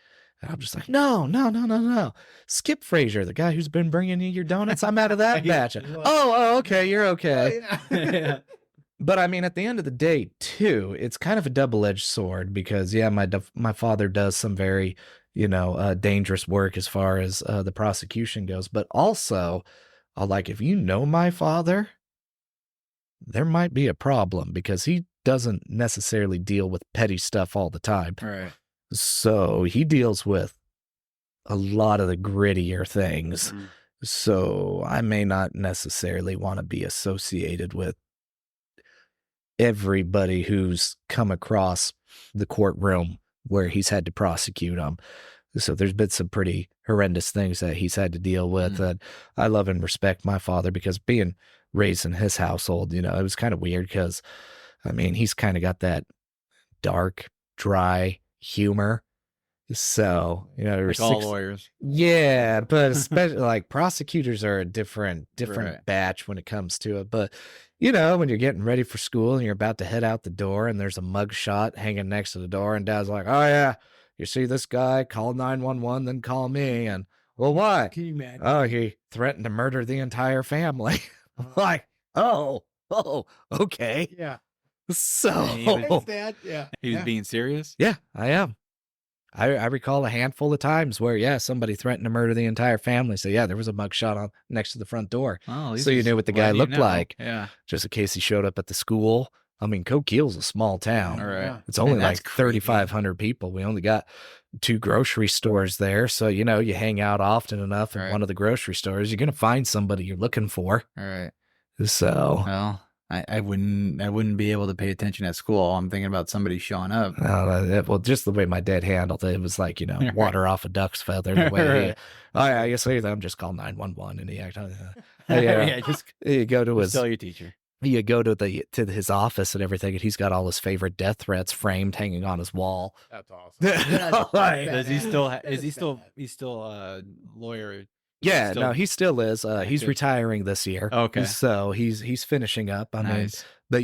And I'm just like, no. Skip Frazier, the guy who's been bringing you your donuts. I'm out of that Yeah. batch. Oh, okay, you're okay. Yeah. But I mean, at the end of the day, too, it's kind of a double-edged sword because, yeah, my father does some very, dangerous work as far as the prosecution goes. But also, if you know my father, there might be a problem because he doesn't necessarily deal with petty stuff all the time. Right. So he deals with a lot of the grittier things. Mm. So I may not necessarily want to be associated with everybody who's come across the courtroom where he's had to prosecute them. So there's been some pretty horrendous things that he's had to deal with. And I love and respect my father because being raised in his household, it was kind of weird because, I mean, he's kind of got that dark, dry humor. So, Like all lawyers. Yeah, but especially like prosecutors are a different Right. batch when it comes to it. But, when you're getting ready for school and you're about to head out the door and there's a mug shot hanging next to the door and dad's like, oh yeah, you see this guy, call 911, then call me. And well, why? Can you imagine? Oh, he threatened to murder the entire family. I'm like, oh, okay. Yeah. So, Thanks, Dad. Yeah. He was being serious? yeah, I am. I recall a handful of times where, somebody threatened to murder the entire family. So, there was a mugshot on next to the front door. Oh, So you knew what the guy looked like. Yeah. Just in case he showed up at the school. I mean, Coquille's a small town. All right. Yeah. It's only Man, that's like creepy. 3,500 people. We only got 2 grocery stores there. So, you hang out often enough in Right. one of the grocery stores, you're going to find somebody you're looking for. All right. So, Well, I wouldn't be able to pay attention at school. I'm thinking about somebody showing up. well, just the way my dad handled it, it was like, water off a duck's feather. The way Right. I guess I'm just call 911 and he actually, Yeah, just you go to his, tell your teacher. you go to his office and everything, and he's got all his favorite death threats framed, hanging on his wall. That's awesome. Does he still? He's still a lawyer? Yeah, Still no, he still is. He's active? retiring this year. Okay. So he's finishing up. I mean, Nice. but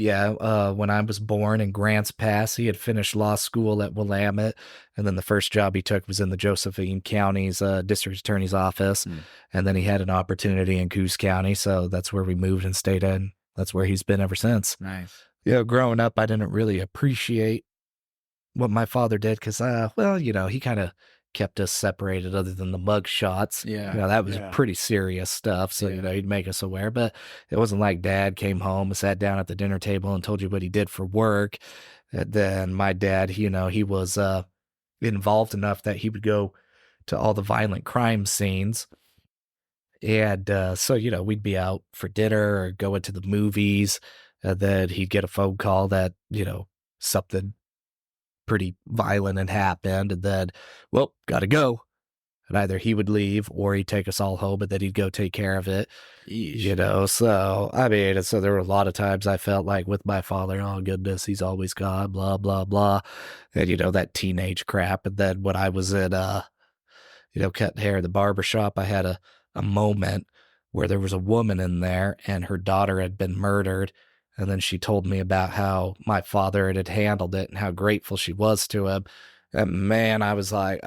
when I was born in Grants Pass, he had finished law school at Willamette, and then the first job he took was in the Josephine County's district attorney's office, and then he had an opportunity in Coos County, so that's where we moved and stayed in. That's where he's been ever since. Nice. Growing up, I didn't really appreciate what my father did because, he kind of kept us separated other than the mug shots. Yeah. That was Yeah. pretty serious stuff. So, Yeah. he'd make us aware, but it wasn't like dad came home and sat down at the dinner table and told you what he did for work. And then my dad, he was involved enough that he would go to all the violent crime scenes. And so, we'd be out for dinner or going to the movies. And then he'd get a phone call that, something pretty violent had happened. And then, well, got to go. And either he would leave or he'd take us all home, but then he'd go take care of it. So, I mean, so there were a lot of times I felt like with my father, oh, goodness, he's always gone, blah, blah, blah. And, that teenage crap. And then when I was in, cutting hair at the barber shop, I had a moment where there was a woman in there and her daughter had been murdered. And then she told me about how my father had handled it and how grateful she was to him. And man, I was like,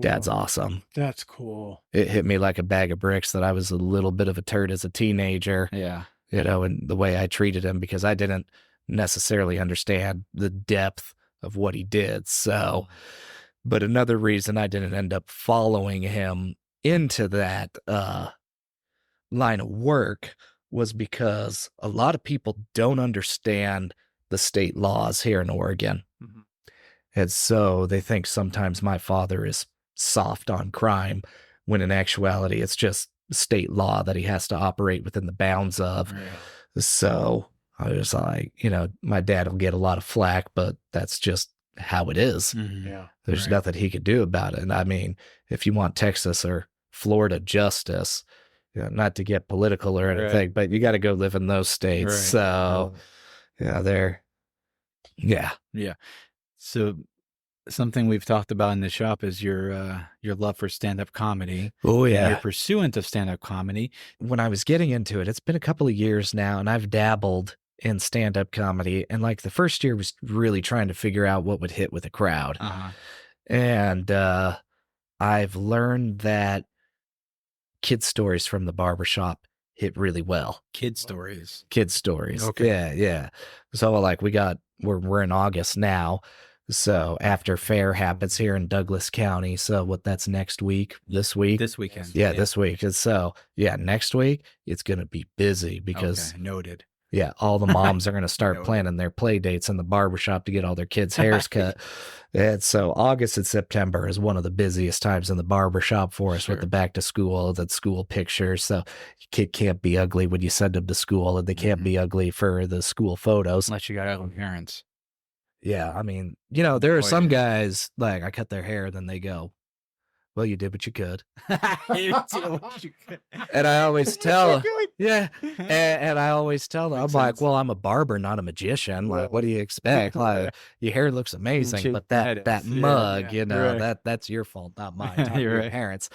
Dad's awesome. That's cool. It hit me like a bag of bricks that I was a little bit of a turd as a teenager, Yeah. and the way I treated him because I didn't necessarily understand the depth of what he did. So, but another reason I didn't end up following him into that line of work was because a lot of people don't understand the state laws here in Oregon. Mhm. And so they think sometimes my father is soft on crime, when in actuality, it's just state law that he has to operate within the bounds of. Right. So I was like, my dad will get a lot of flack, but that's just how it is. Mhm. Yeah. There's Right. nothing he could do about it. And I mean, if you want Texas or Florida justice, not to get political or anything, Right. but you got to go live in those states. Right. So, yeah. So something we've talked about in the shop is your love for stand-up comedy. Oh, And yeah. Your pursuant of stand-up comedy. When I was getting into it, it's been a couple of years now, and I've dabbled in stand-up comedy. And like the first year was really trying to figure out what would hit with a crowd. Uh-huh. And I've learned that kid stories from the barbershop hit really well. Kid stories. Kid stories. Okay. Yeah. So like we're in August now. So after fair happens here in Douglas County, so that's next week, this week. This weekend. Yeah, this week. And so, next week it's going to be busy because, Okay, noted. all the moms are going to start planning their play dates in the barbershop to get all their kids' hairs cut. And so August and September is one of the busiest times in the barbershop for us with the back to school, the school pictures. So kid can't be ugly when you send them to school, and they can't be ugly for the school photos. Unless you got ugly parents. Yeah, I mean, there are some guys, like, I cut their hair, then they go, well, you did what you could. And I always tell them, and I always tell them, I'm like, well, I'm a barber, not a magician. Like, what do you expect? Like, your hair looks amazing, but that mug, that's your fault, not mine, not your parents.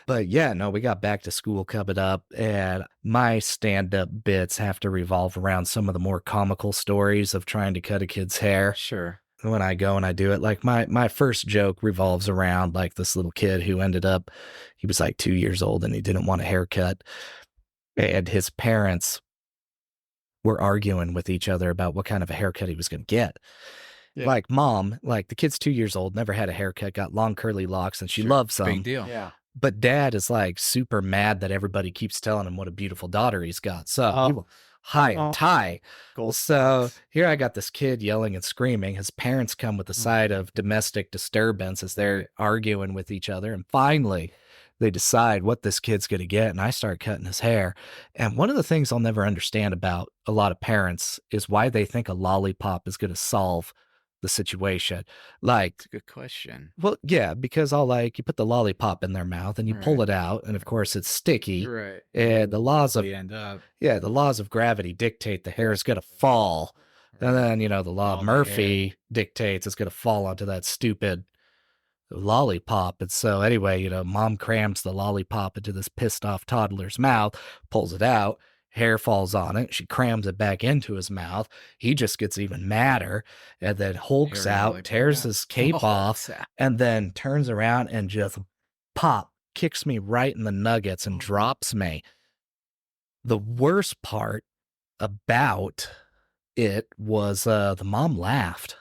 But we got back to school coming up, and my stand-up bits have to revolve around some of the more comical stories of trying to cut a kid's hair. Sure. When I go and I do it, like my first joke revolves around like this little kid who he was like 2 years old and he didn't want a haircut. And his parents were arguing with each other about what kind of a haircut he was going to get. Yeah. Like mom, like the kid's 2 years old, never had a haircut, got long curly locks, and she loves them. Big deal. Yeah. But dad is like super mad that everybody keeps telling him what a beautiful daughter he's got. So he will high and tie. So here I got this kid yelling and screaming. His parents come with the side of domestic disturbance as they're arguing with each other. And finally, they decide what this kid's going to get. And I start cutting his hair. And one of the things I'll never understand about a lot of parents is why they think a lollipop is going to solve the situation. Like, that's a good question. Well, yeah, because you put the lollipop in their mouth and you pull it out, and of course it's sticky. Right. And the laws of gravity dictate the hair is going to fall. Right. And then, the law of Murphy dictates it's going to fall onto that stupid lollipop. And so anyway, mom crams the lollipop into this pissed off toddler's mouth, pulls it out. Hair falls on it. She crams it back into his mouth. He just gets even madder and then hulks out, tears his cape off, and then turns around and just kicks me right in the nuggets and drops me. The worst part about it was the mom laughed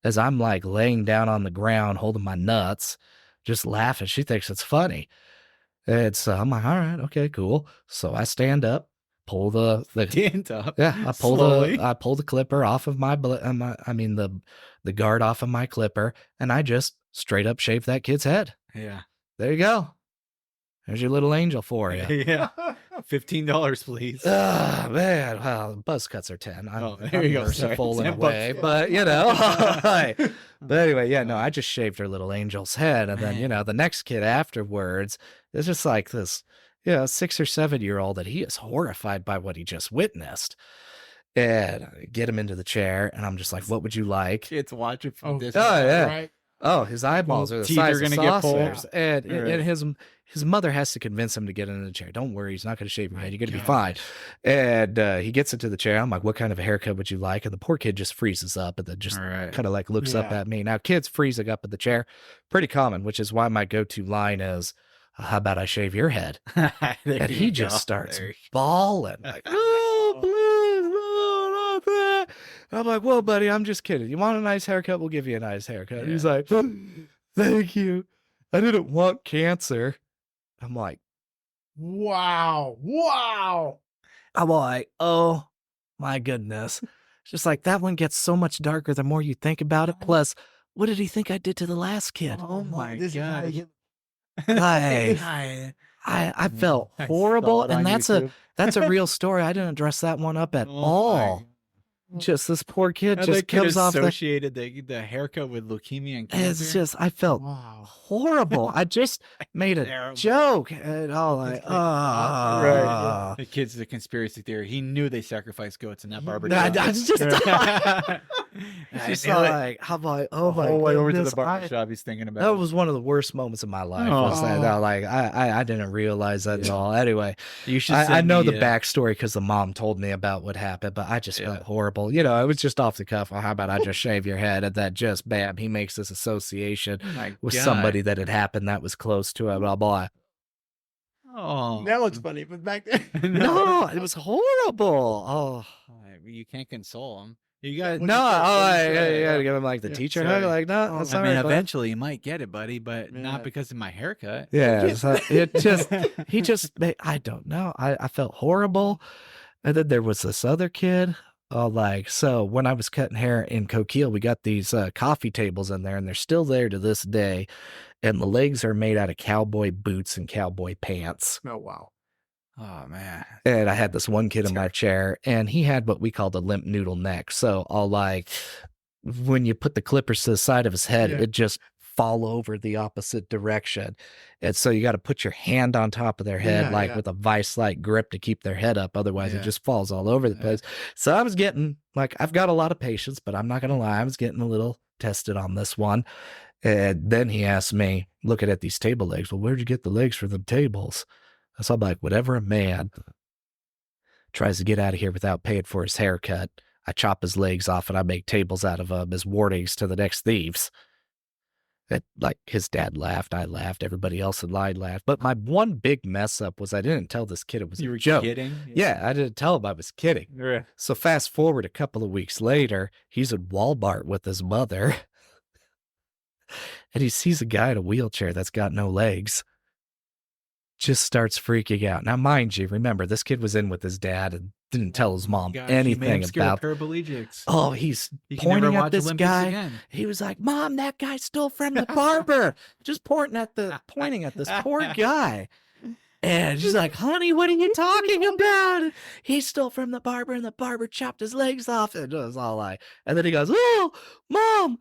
as I'm like laying down on the ground holding my nuts, just laughing. She thinks it's funny. And so I'm like, all right, okay, cool. So I stand up, pull the stand up. Yeah, I pull the clipper off of the guard off of my clipper, and I just straight up shave that kid's head. Yeah. There you go. There's your little angel for you. Yeah. $15, please. Oh, man. Well, buzz cuts are 10. There you go. Merciful in a way, but But anyway, I just shaved her little angel's head. And then, the next kid afterwards is just like this, 6 or 7 year old that he is horrified by what he just witnessed. And I get him into the chair, and I'm just like, what would you like? Kids watching from this. Oh, yeah. Right? Oh, his eyeballs are the size of saucers. And his mother has to convince him to get into the chair. Don't worry, he's not going to shave your head. You're going to be fine. And he gets into the chair. I'm like, what kind of a haircut would you like? And the poor kid just freezes up and then just kind of like looks up at me. Now, kids freezing up in the chair, pretty common, which is why my go-to line is, how about I shave your head? And he just starts bawling. Like, oh, please, no, not that. I'm like, well, buddy, I'm just kidding. You want a nice haircut? We'll give you a nice haircut. Yeah. He's like, thank you. I didn't want cancer. I'm like, wow. I'm like, oh my goodness. It's just like that one gets so much darker the more you think about it. Plus, what did he think I did to the last kid? Oh my God. I felt horrible, and that's a real story. I didn't address that one up at all. Just this poor kid just comes off associated the haircut with leukemia and cancer. It's just I felt horrible. I just made a joke and all like, right. The kid's the conspiracy theory. He knew they sacrificed goats in that barber shop. I'm like, oh my god. Way over to the barber shop he's thinking about. That was one of the worst moments of my life. I didn't realize that at all. Anyway, you should I know the backstory because the mom told me about what happened, but I just felt horrible. I was just off the cuff. Well, how about I just shave your head? And that just bam, he makes this association with somebody that had happened that was close to him. Blah blah. Oh, now it's funny, but back then, no, it was horrible. Oh, you can't console him. You got No, I gotta give him like the teacher hug. Like, no, that's I all mean, right, bud. eventually you might get it, buddy, but Yeah. not because of my haircut. Yeah, so he just, I don't know. I felt horrible. And then there was this other kid. So when I was cutting hair in Coquille, we got these coffee tables in there, and they're still there to this day. And the legs are made out of cowboy boots and cowboy pants. Oh, wow. Oh man. And I had this one kid in my chair, and he had what we called a limp noodle neck. So when you put the clippers to the side of his head, Yeah. it just fall over the opposite direction. And so you got to put your hand on top of their head, with a vice-like grip to keep their head up. Otherwise, it just falls all over the place. So I was getting, I've got a lot of patience, but I'm not going to lie, I was getting a little tested on this one. And then he asked me, looking at these table legs, well, where'd you get the legs for them tables? So I'm like, whatever a man tries to get out of here without paying for his haircut, I chop his legs off and I make tables out of them as warnings to the next thieves. That, his dad laughed, I laughed, everybody else in line laughed. But my one big mess up was I didn't tell this kid it was a joke. Kidding? Yeah, I didn't tell him I was kidding. Right. So fast forward a couple of weeks later, he's in Walmart with his mother, and he sees a guy in a wheelchair that's got no legs. Just starts freaking out. Now, mind you, remember, this kid was in with his dad and didn't tell his mom anything about. Paraplegics. Oh, he's pointing at this guy. He was like, "Mom, that guy stole from the barber." Just pointing at this poor guy. And she's like, "Honey, what are you talking about? He stole from the barber, and the barber chopped his legs off." And it was all like, and then he goes, "Oh, Mom,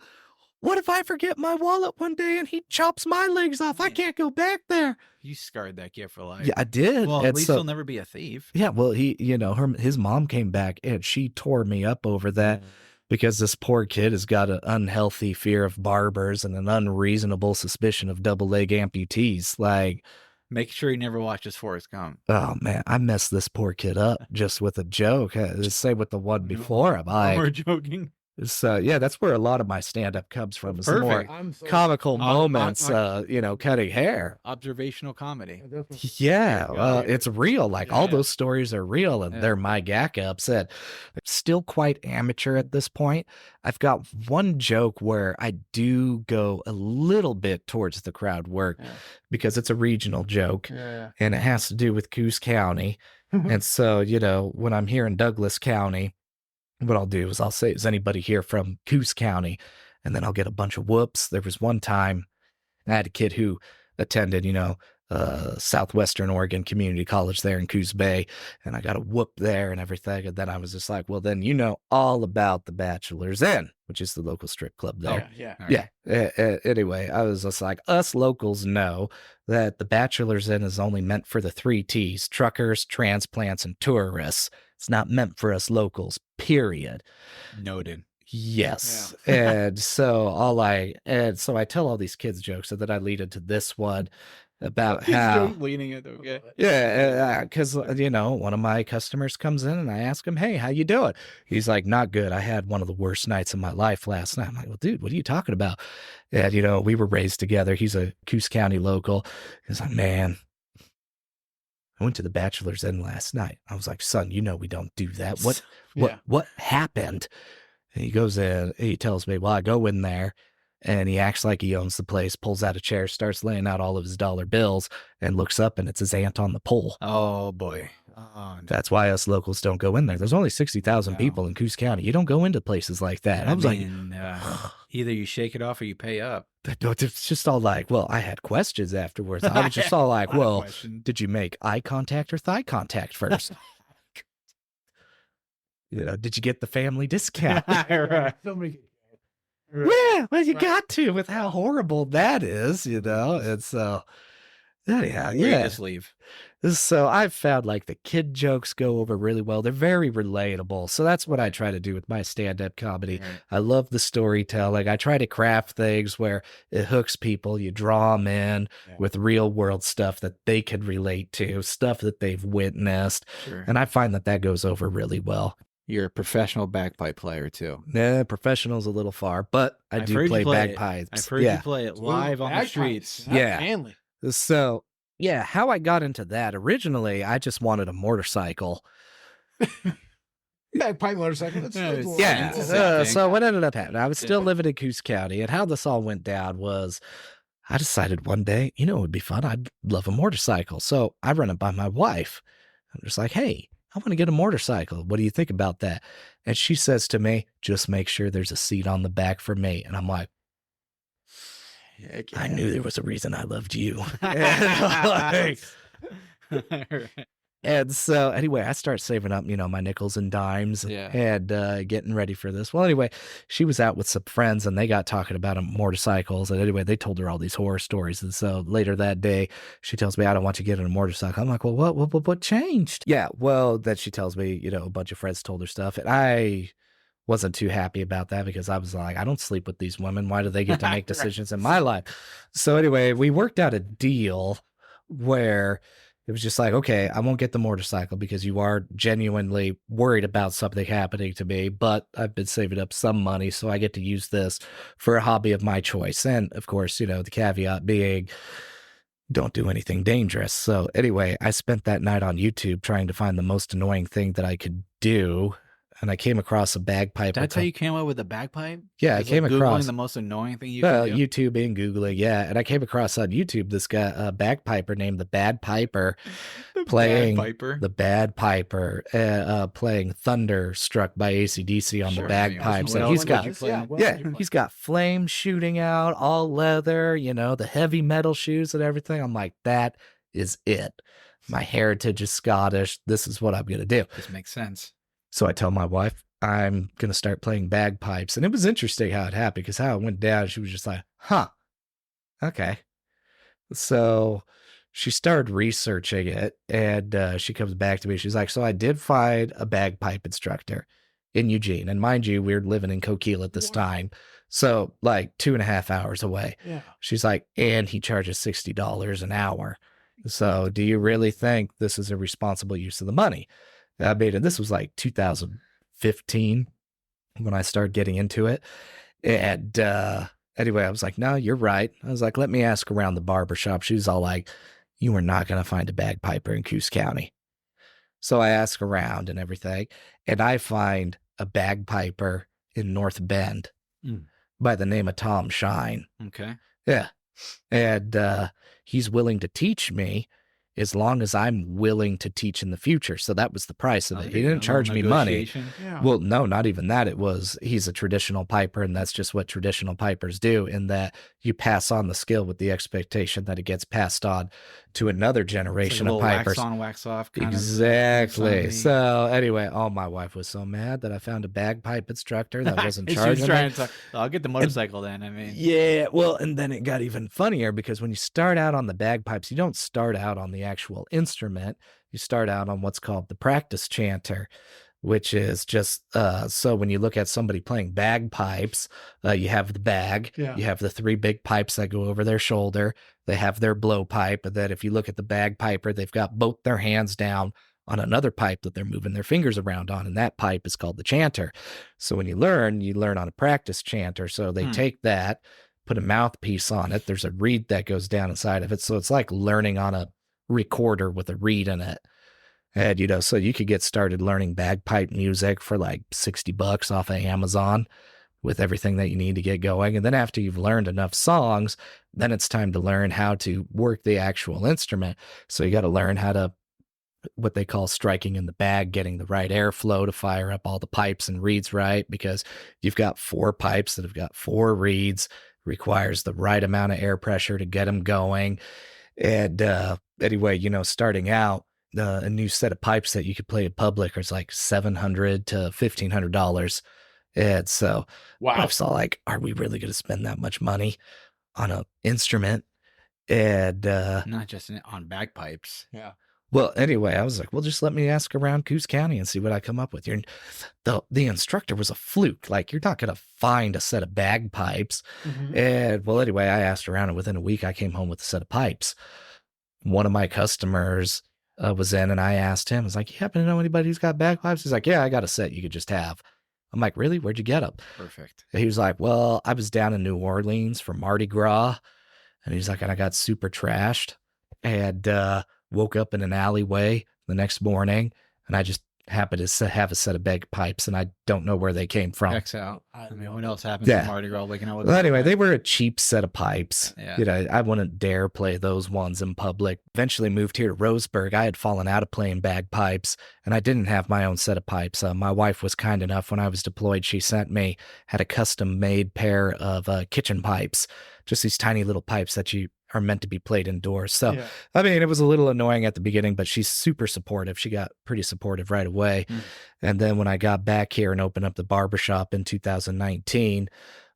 what if I forget my wallet one day and he chops my legs off? I can't go back there." You scarred that kid for life. Yeah, I did. Well, And at least he'll never be a thief. yeah, well, his mom came back and she tore me up over that because this poor kid has got an unhealthy fear of barbers and an unreasonable suspicion of double leg amputees. Make sure he never watches Forrest Gump. Oh man, I messed this poor kid up just with a joke. The same with the one before him. We're joking. So yeah, that's where a lot of my stand-up comes from. Is Perfect. more comical moments, cutting hair. Observational comedy. Yeah, it's real. All those stories are real, and they're my gack-ups. And still quite amateur at this point. I've got one joke where I do go a little bit towards the crowd work because it's a regional joke, and it has to do with Coos County. And so, when I'm here in Douglas County, what I'll do is I'll say, "Is anybody here from Coos County?" And then I'll get a bunch of whoops. There was one time I had a kid who attended, Southwestern Oregon Community College there in Coos Bay, and I got a whoop there and everything. And then I was just like, well, then all about the Bachelor's Inn, which is the local strip club there. Anyway, I was just like, us locals know that the Bachelor's Inn is only meant for the 3 T's: truckers, transplants, and tourists. It's not meant for us locals, period. Noted. Yes. And so I tell all these kids jokes, and then I lead into this one about how leaning it. Okay. Yeah, because one of my customers comes in and I ask him, "Hey, how you doing?" He's like, "Not good. I had one of the worst nights of my life last night." I'm like, "Well, dude, what are you talking about?" And we were raised together. He's a Coos County local. He's like, "Man, I went to the Bachelor's Inn last night." I was like, "Son, we don't do that. What happened?" And he goes in, he tells me, "Well, I go in there," and he acts like he owns the place, pulls out a chair, starts laying out all of his dollar bills, and looks up, and it's his aunt on the pole. Oh, boy. Oh, no. That's why us locals don't go in there. There's only 60,000 people in Coos County. You don't go into places like that. I was like, either you shake it off or you pay up. It's just all like, well, I had questions afterwards. I was just all like, well, did you make eye contact or thigh contact first? Did you get the family discount? Right. Yeah, well, you got to with how horrible that is, And so, yeah. Just leave. So I've found the kid jokes go over really well. They're very relatable. So that's what I try to do with my stand-up comedy. Right. I love the storytelling. I try to craft things where it hooks people. You draw them in with real world stuff that they can relate to, stuff that they've witnessed. Sure. And I find that goes over really well. You're a professional bagpipe player too. Nah, professional's a little far, but I've do play bagpipes. I've heard you play it live on the streets. Yeah. Manly. So, how I got into that, originally, I just wanted a motorcycle. Bagpipe motorcycle. That's cool. Yeah. It's the same thing. So what ended up happening? I was still Yeah. living in Coos County, and how this all went down was I decided one day, it would be fun. I'd love a motorcycle. So I run it by my wife. I'm just like, hey, I want to get a motorcycle. What do you think about that? And she says to me, just make sure there's a seat on the back for me. And I'm like, I knew there was a reason I loved you. And so anyway, I start saving up, my nickels and dimes and getting ready for this. Well, anyway, she was out with some friends and they got talking about motorcycles. And anyway, they told her all these horror stories. And so later that day, she tells me, I don't want you to get in a motorcycle. I'm like, well, what changed? Yeah, well, then she tells me, a bunch of friends told her stuff. And I wasn't too happy about that because I was like, I don't sleep with these women. Why do they get to make decisions in my life? So anyway, we worked out a deal where it was just like, okay, I won't get the motorcycle because you are genuinely worried about something happening to me, but I've been saving up some money, so I get to use this for a hobby of my choice. And of course, the caveat being, don't do anything dangerous. So anyway, I spent that night on YouTube trying to find the most annoying thing that I could do. And I came across a bagpipe. That's how you came up with the bagpipe? Yeah, I came across Googling the most annoying thing you well, could do? YouTube and Googling, yeah. And I came across on YouTube this guy, a bagpiper named the Bad Piper, playing the Bad Piper, playing Thunderstruck by AC/DC on the bagpipes. And he's got flames shooting out, all leather, the heavy metal shoes and everything. I'm like, that is it. My heritage is Scottish. This is what I'm going to do. This makes sense. So I tell my wife, I'm going to start playing bagpipes. And it was interesting how it happened because how it went down, she was just like, huh, okay. So she started researching it and she comes back to me. She's like, so I did find a bagpipe instructor in Eugene. And mind you, we were living in Coquille at this time. So like 2.5 hours away. Yeah. She's like, and he charges $60 an hour. So do you really think this is a responsible use of the money? I mean, and this was like 2015 when I started getting into it. And anyway, I was like, no, you're right. I was like, let me ask around the barbershop. She was all like, you are not going to find a bagpiper in Coos County. So I ask around and everything, and I find a bagpiper in North Bend by the name of Tom Shine. Okay. Yeah. And he's willing to teach me as long as I'm willing to teach in the future. So that was the price of it. He didn't charge me money. Yeah. Well, no, not even that. He's a traditional piper, and that's just what traditional pipers do, in that you pass on the skill with the expectation that it gets passed on to another generation of pipers. Wax on, wax off. Exactly. So anyway, my wife was so mad that I found a bagpipe instructor that wasn't charging. She was trying to I'll get the motorcycle then. I mean, yeah. Well, and then it got even funnier because when you start out on the bagpipes, you don't start out on the actual instrument. You start out on what's called the practice chanter, which is just so when you look at somebody playing bagpipes, you have the bag, you have the 3 big pipes that go over their shoulder, they have their blowpipe, and then if you look at the bagpiper, they've got both their hands down on another pipe that they're moving their fingers around on, and that pipe is called the chanter. So when you learn on a practice chanter. So they take that, put a mouthpiece on it, there's a reed that goes down inside of it, so it's like learning on a recorder with a reed in it. And, so you could get started learning bagpipe music for like $60 off of Amazon with everything that you need to get going. And then after you've learned enough songs, then it's time to learn how to work the actual instrument. So you got to learn how to, what they call striking in the bag, getting the right airflow to fire up all the pipes and reeds right, because you've got 4 pipes that have got 4 reeds, requires the right amount of air pressure to get them going. And anyway, starting out, a new set of pipes that you could play in public is like $700 to $1,500. And so I was all like, are we really going to spend that much money on an instrument? And not just on bagpipes. Yeah. Well, anyway, I was like, well, just let me ask around Coos County and see what I come up with. The instructor was a fluke. Like, you're not going to find a set of bagpipes. And well, anyway, I asked around, and within a week, I came home with a set of pipes. One of my customers was in, and I asked him, I was like, you happen to know anybody who's got bagpipes? He's like, yeah, I got a set you could just have. I'm like, really? Where'd you get them? Perfect. And he was like, well, I was down in New Orleans for Mardi Gras. And he's like, and I got super trashed and woke up in an alleyway the next morning. And I just happen to have a set of bagpipes, and I don't know where they came from. Checks out. I mean, what else happens Yeah. at Mardi Gras? Waking up with Well, anyway, they were a cheap set of pipes. Yeah. You know, I wouldn't dare play those ones in public. Eventually moved here to Roseburg. I had fallen out of playing bagpipes, and I didn't have my own set of pipes. My wife was kind enough when I was deployed. She had a custom-made pair of kitchen pipes, just these tiny little pipes that you are meant to be played indoors. So, Yeah. I mean, it was a little annoying at the beginning, but she's super supportive. She got pretty supportive right away. And then when I got back here and opened up the barbershop in 2019,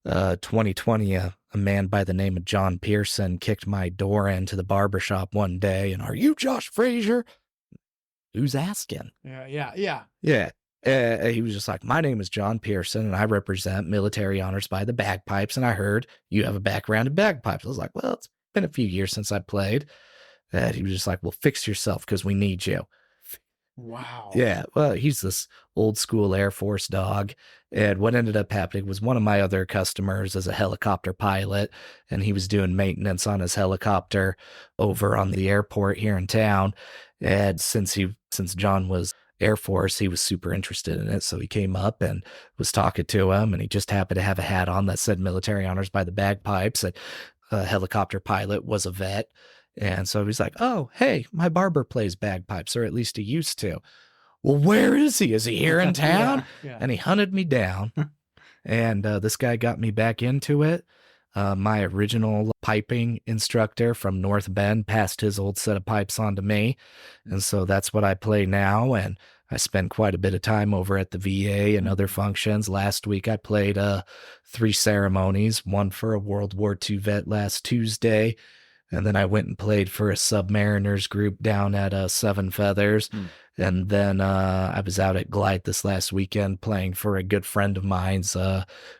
2020, a man by the name of John Pearson kicked my door into the barbershop one day and, "Are you Josh Frasier?" Who's asking? Yeah. He was just like, "My name is John Pearson, and I represent Military Honors by the Bagpipes, and I heard you have a background in bagpipes." I was like, "Well, it's been a few years since I played." And he was just like, "Well, fix yourself because we need you." Wow. Yeah, well, he's this old school Air Force dog. And what ended up happening was one of my other customers is a helicopter pilot, and he was doing maintenance on his helicopter over on the airport here in town. And since John was Air Force, he was super interested in it. So he came up and was talking to him, and he just happened to have a hat on that said Military Honors by the Bagpipes. And a helicopter pilot was a vet. And so he's like, "Oh, hey, my barber plays bagpipes, or at least he used to." "Well, where is he? Is he here in town?" Yeah. And he hunted me down. And this guy got me back into it. My original piping instructor from North Bend passed his old set of pipes on to me. And so that's what I play now. And I spend quite a bit of time over at the VA and other functions. Last week, I played 3 ceremonies, one for a World War II vet last Tuesday. And then I went and played for a submariners group down at Seven Feathers. And then I was out at Glide this last weekend playing for a good friend of mine's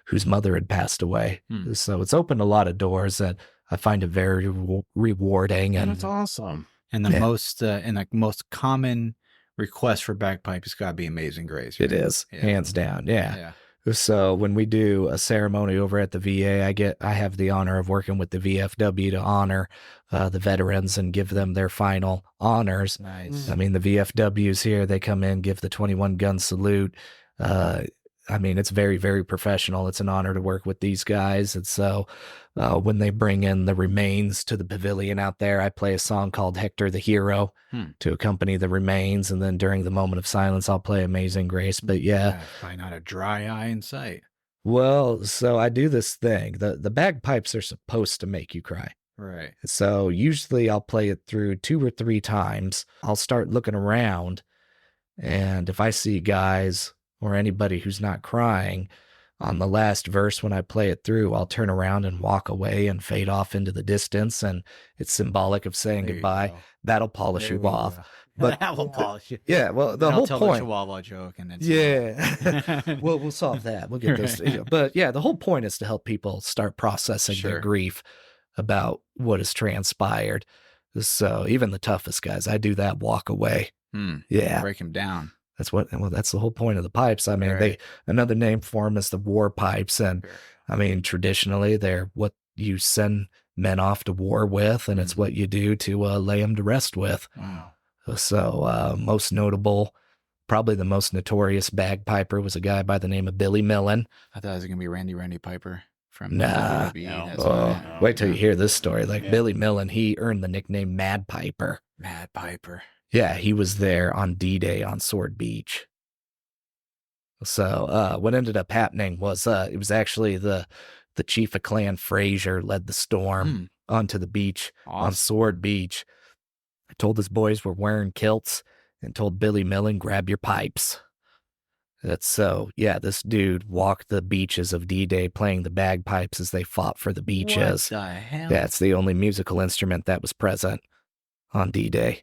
whose mother had passed away. So it's opened a lot of doors that I find it very rewarding. And That's awesome. And the most common request for bagpipe has got to be Amazing Grace. It right? is, Yeah. hands down. Yeah. So when we do a ceremony over at the VA, I have the honor of working with the VFW to honor the veterans and give them their final honors. Nice. I mean, the VFWs here, they come in, give the 21 gun salute. I mean, it's very, very professional. It's an honor to work with these guys. And so when they bring in the remains to the pavilion out there, I play a song called Hector the Hero to accompany the remains. And then during the moment of silence, I'll play Amazing Grace. But yeah. Probably not a dry eye in sight. Well, so I do this thing. The bagpipes are supposed to make you cry. Right. So usually I'll play it through 2 or 3 times. I'll start looking around. And if I see guys or anybody who's not crying, on the last verse when I play it through, I'll turn around and walk away and fade off into the distance. And it's symbolic of saying There you goodbye. go. That'll polish you off. But That will polish you. yeah, well, the I'll whole tell the point. Chihuahua joke and then Yeah. We'll solve that. We'll get this. Right. But yeah, the whole point is to help people start processing their Sure. grief about what has transpired. So even the toughest guys, I do that walk away. Yeah. Break him down. That's the whole point of the pipes. I mean, Right. another name for them is the war pipes. And Sure. I mean, traditionally they're what you send men off to war with, and it's what you do to lay them to rest with. Wow. So most notable, probably the most notorious bagpiper was a guy by the name of Billy Millen. I thought it was going to be Randy Piper from Nah. WWE. No. That's Oh, why. wait till you hear this story. Like Billy Millen, he earned the nickname Mad Piper. Mad Piper. Yeah, he was there on D-Day on Sword Beach. So what ended up happening was it was actually the chief of Clan Frasier led the storm onto the beach on Awesome. Sword Beach. I told his boys were wearing kilts and told Billy Millen, grab your pipes. That's so, yeah, this dude walked the beaches of D-Day playing the bagpipes as they fought for the beaches. What the hell? That's the only musical instrument that was present on D-Day.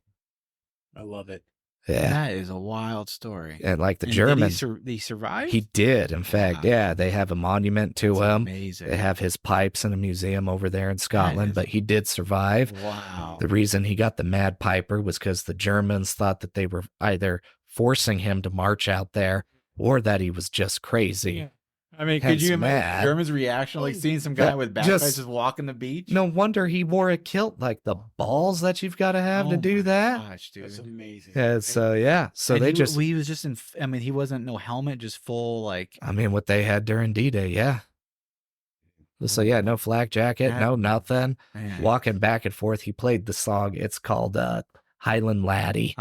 I love it. Yeah. That is a wild story. And like the And Germans, did he survive? he did. In fact, Wow. yeah, they have a monument to That's him. amazing. They have his pipes in a museum over there in Scotland, is- but he did survive. Wow. The reason he got the Mad Piper was because the Germans thought that they were either forcing him to march out there or that he was just crazy. Yeah. I mean, could hence you imagine mad. German's reaction, like seeing some guy with bagpipes just walking the beach? No wonder he wore a kilt. Like the balls that you've got to have to do that. Gosh, dude. That's amazing. Yeah. So And they he was just in. I mean, he wasn't no helmet, just full like. I mean, what they had during D-Day, yeah. So yeah, no flak jacket, no nothing. Man. Walking back and forth. He played the song. It's called Highland Laddie.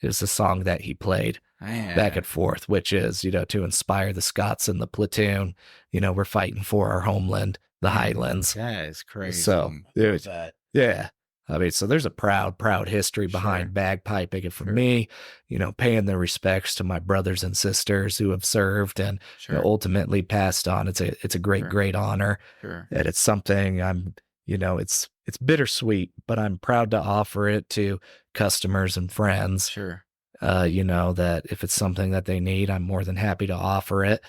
It was the song that he played back and forth, which is, to inspire the Scots in the platoon. We're fighting for our homeland, the Highlands. That is crazy. So, dude, yeah. I mean, so there's a proud history behind bagpiping. And for me, paying the respects to my brothers and sisters who have served and ultimately passed on. It's a great honor. And it's something it's bittersweet, but I'm proud to offer it to customers and friends. That if it's something that they need, I'm more than happy to offer it.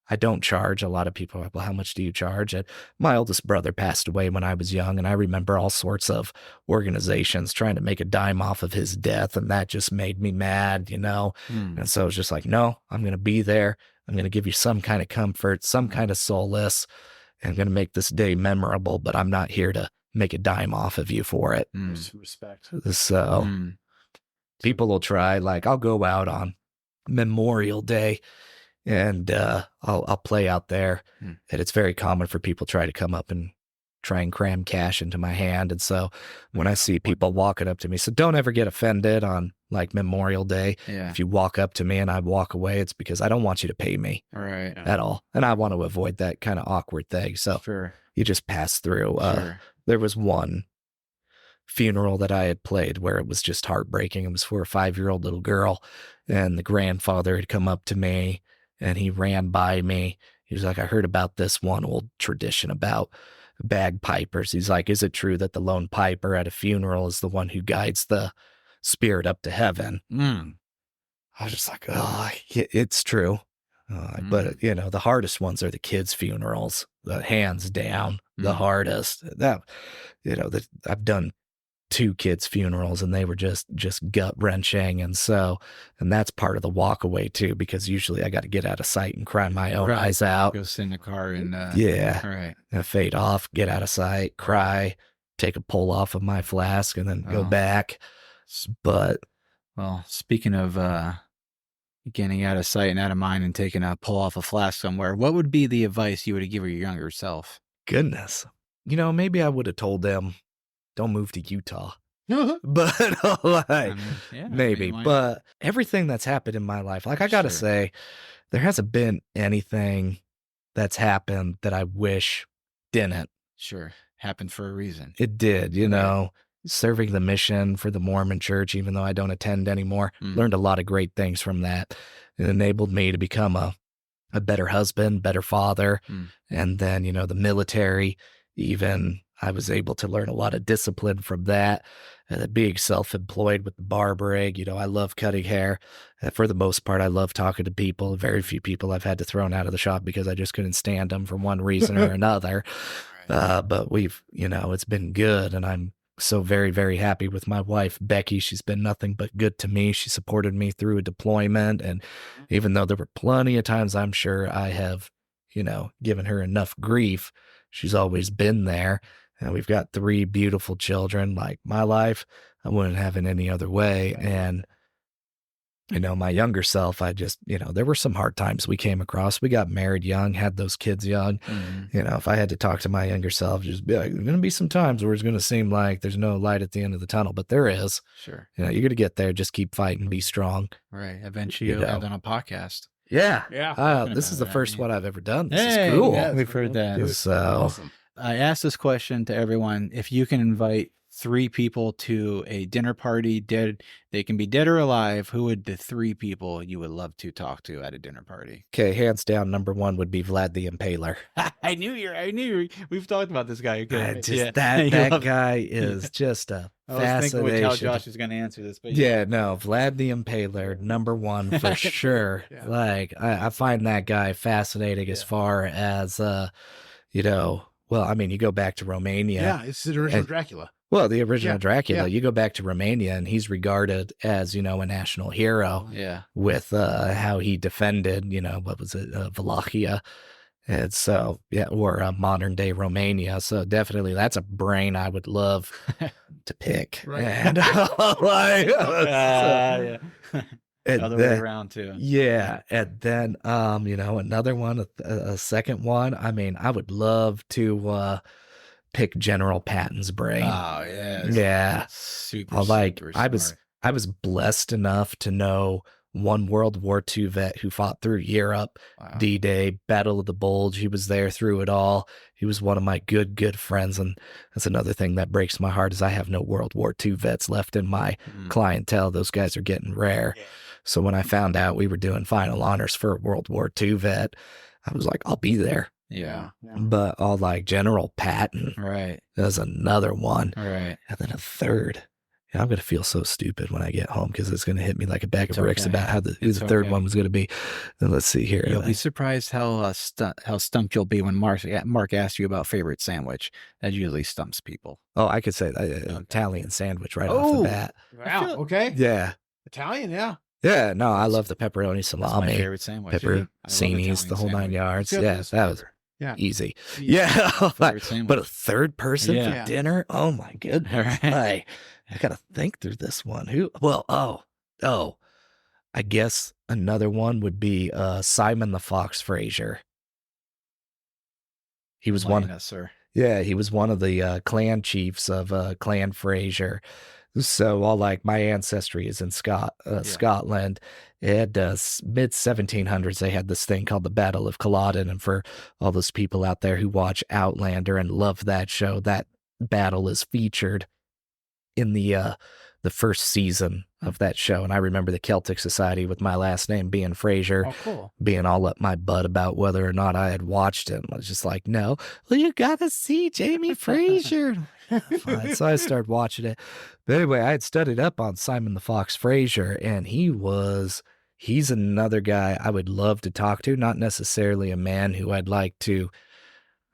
I don't charge. A lot of people are like, well, how much do you charge? And my oldest brother passed away when I was young, and I remember all sorts of organizations trying to make a dime off of his death, and that just made me mad, And so it's just like, no, I'm going to be there. I'm going to give you some kind of comfort, some kind of solace, and I'm going to make this day memorable, but I'm not here to make a dime off of you for it. Respect. So people will try, like I'll go out on Memorial Day and I'll play out there. And it's very common for people to try to come up and try and cram cash into my hand. And so when I see people walking up to me, so don't ever get offended on like Memorial Day. If you walk up to me and I walk away, it's because I don't want you to pay me at all. And I want to avoid that kind of awkward thing. So you just pass through. There was one funeral that I had played where it was just heartbreaking. It was for a 5-year-old little girl, and the grandfather had come up to me and he ran by me. He was like, I heard about this one old tradition about bagpipers. He's like, is it true that the lone piper at a funeral is the one who guides the spirit up to heaven? I was just like, oh, it's true. But, the hardest ones are the kids' funerals, the hands down, the hardest. I've done 2 kids' funerals, and they were just gut wrenching. And that's part of the walk away too, because usually I got to get out of sight and cry my own eyes out. Go sit in the car and fade off, get out of sight, cry, take a pull off of my flask, and then go back. But speaking of getting out of sight and out of mind and taking a pull off a flask somewhere, what would be the advice you would give your younger self? Goodness, maybe I would have told them, don't move to Utah. But maybe. But everything that's happened in my life, like I got to say, there hasn't been anything that's happened that I wish didn't. Happened for a reason. It did, serving the mission for the Mormon church, even though I don't attend anymore, learned a lot of great things from that. It enabled me to become a better husband, better father. And then, the military, even I was able to learn a lot of discipline from that. Being self-employed with the barber rig, I love cutting hair. For the most part, I love talking to people. Very few people I've had to throw out of the shop because I just couldn't stand them for one reason or another. But we've, it's been good. And I'm so very, very happy with my wife, Becky. She's been nothing but good to me. She supported me through a deployment. And even though there were plenty of times I'm sure I have, given her enough grief, she's always been there. And we've got 3 beautiful children. Like my life, I wouldn't have it any other way. And, my younger self, I just, there were some hard times we came across. We got married young, had those kids young. If I had to talk to my younger self, just be like, there's going to be some times where it's going to seem like there's no light at the end of the tunnel, but there is. You're going to get there. Just keep fighting, be strong. Eventually you'll have done a podcast. This is the first one I've ever done. This is cool. Yeah, we've heard that. So awesome. I asked this question to everyone. If you can invite 3 people to a dinner party, they can be dead or alive, who would the 3 people you would love to talk to at a dinner party? Okay, hands down, number 1 would be Vlad the Impaler. I knew you. We've talked about this guy. That guy is just a fascination. I was thinking how Josh is going to answer this, but Vlad the Impaler, number 1 for sure. Like I find that guy fascinating as far as well, I mean, you go back to Romania. Yeah, it's the original Dracula. Well, the original Yeah, Dracula, yeah. you go back to Romania and he's regarded as, a national hero Yeah. with how he defended, what was it, Wallachia. And so, yeah, or modern day Romania. So definitely that's a brain I would love to pick. Right. And, like, Yeah. and Other way then, around too. yeah. And then, another one, a second one. I mean, I would love to pick General Patton's brain. Oh yeah. Yeah. Super, Like super I smart. was blessed enough to know one World War II vet who fought through Europe, Wow. D-Day, Battle of the Bulge. He was there through it all. He was one of my good friends. And that's another thing that breaks my heart is I have no World War II vets left in my clientele. Those guys are getting rare. So when I found out we were doing final honors for a World War II vet, I was like, I'll be there. Yeah. But all like General Patton. Right. There's another one. Right. And then a third. Yeah, I'm going to feel so stupid when I get home because it's going to hit me like a bag of bricks about who the third one was going to be. Then let's see here. You'll be surprised how stumped you'll be when Mark asks you about favorite sandwich. That usually stumps people. Oh, I could say Italian sandwich right off the bat. Wow. Okay. Yeah. Italian. Yeah. Yeah. No, I love the pepperoni That's my salami, favorite sandwich. pepperoncinis, the whole 9 yards. Good. Yeah, that was Yeah. easy. Yeah. But a third person Yeah. for dinner? Oh my goodness. Right. I got to think through this one. I guess another one would be Simon the Fox Frasier. He was sir. Yeah, he was one of the clan chiefs of Clan Frasier. So all like my ancestry is in Scotland. At mid 1700s, they had this thing called the Battle of Culloden. And for all those people out there who watch Outlander and love that show, that battle is featured in the first season of that show. And I remember the Celtic Society with my last name being Frasier, Oh, cool. being all up my butt about whether or not I had watched it. I was just like, no, well, you got to see Jamie Fraser. Fine. So I started watching it. But anyway, I had studied up on Simon the Fox Frasier, and he's another guy I would love to talk to, not necessarily a man who I'd like to,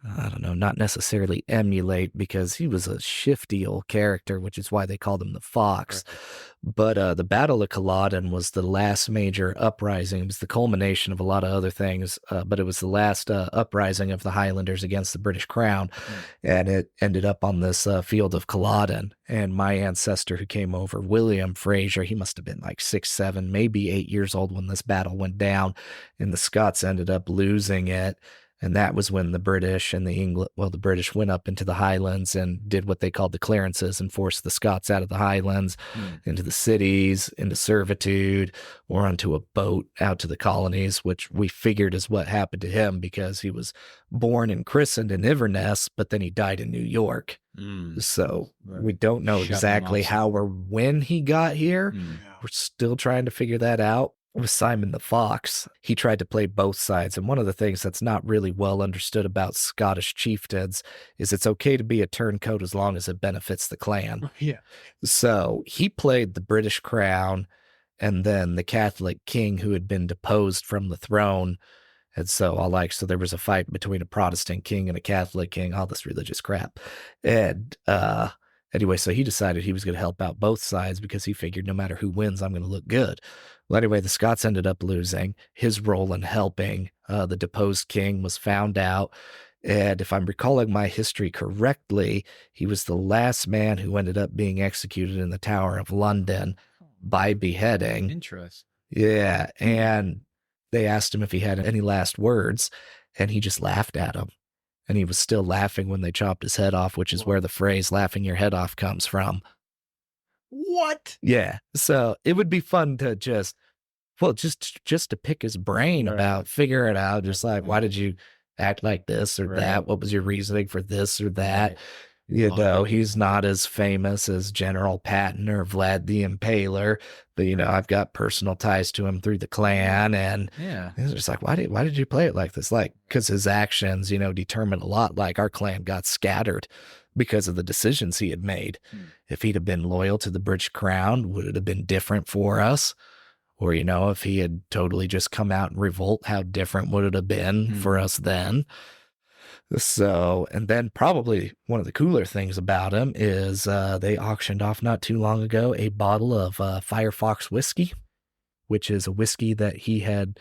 I don't know, not necessarily emulate because he was a shifty old character, which is why they called him the Fox. Right. But the Battle of Culloden was the last major uprising. It was the culmination of a lot of other things, but it was the last uprising of the Highlanders against the British Crown. And it ended up on this field of Culloden. And my ancestor who came over, William Fraser, he must have been like 6, 7, maybe 8 years old when this battle went down. And the Scots ended up losing it. And that was when the British and the British went up into the Highlands and did what they called the clearances and forced the Scots out of the Highlands into the cities, into servitude, or onto a boat out to the colonies, which we figured is what happened to him because he was born and christened in Inverness, but then he died in New York. So we don't know exactly how or when he got here. We're still trying to figure that out. With Simon the Fox, he tried to play both sides. And one of the things that's not really well understood about Scottish chieftains is it's okay to be a turncoat as long as it benefits the clan. Yeah. So he played the British crown and then the Catholic king who had been deposed from the throne. And so so there was a fight between a Protestant king and a Catholic king, all this religious crap. And anyway, so he decided he was going to help out both sides because he figured no matter who wins, I'm going to look good. Well, anyway, the Scots ended up losing. His role in helping the deposed king was found out. And if I'm recalling my history correctly, he was the last man who ended up being executed in the Tower of London by beheading. Interesting. Yeah. And they asked him if he had any last words, and he just laughed at them. And he was still laughing when they chopped his head off, which is where the phrase laughing your head off comes from. What? Yeah. So it would be fun to just to pick his brain about figure it out. Just like, why did you act like this or that? What was your reasoning for this or that? You know, he's not as famous as General Patton or Vlad the Impaler, but I've got personal ties to him through the clan, and it's just like, why did you play it like this? Like, because his actions, determine a lot. Like our clan got scattered because of the decisions he had made. If he'd have been loyal to the British Crown, would it have been different for us? Or, if he had totally just come out and revolt, how different would it have been for us then? So, and then probably one of the cooler things about him is they auctioned off not too long ago a bottle of Firefox whiskey, which is a whiskey that he had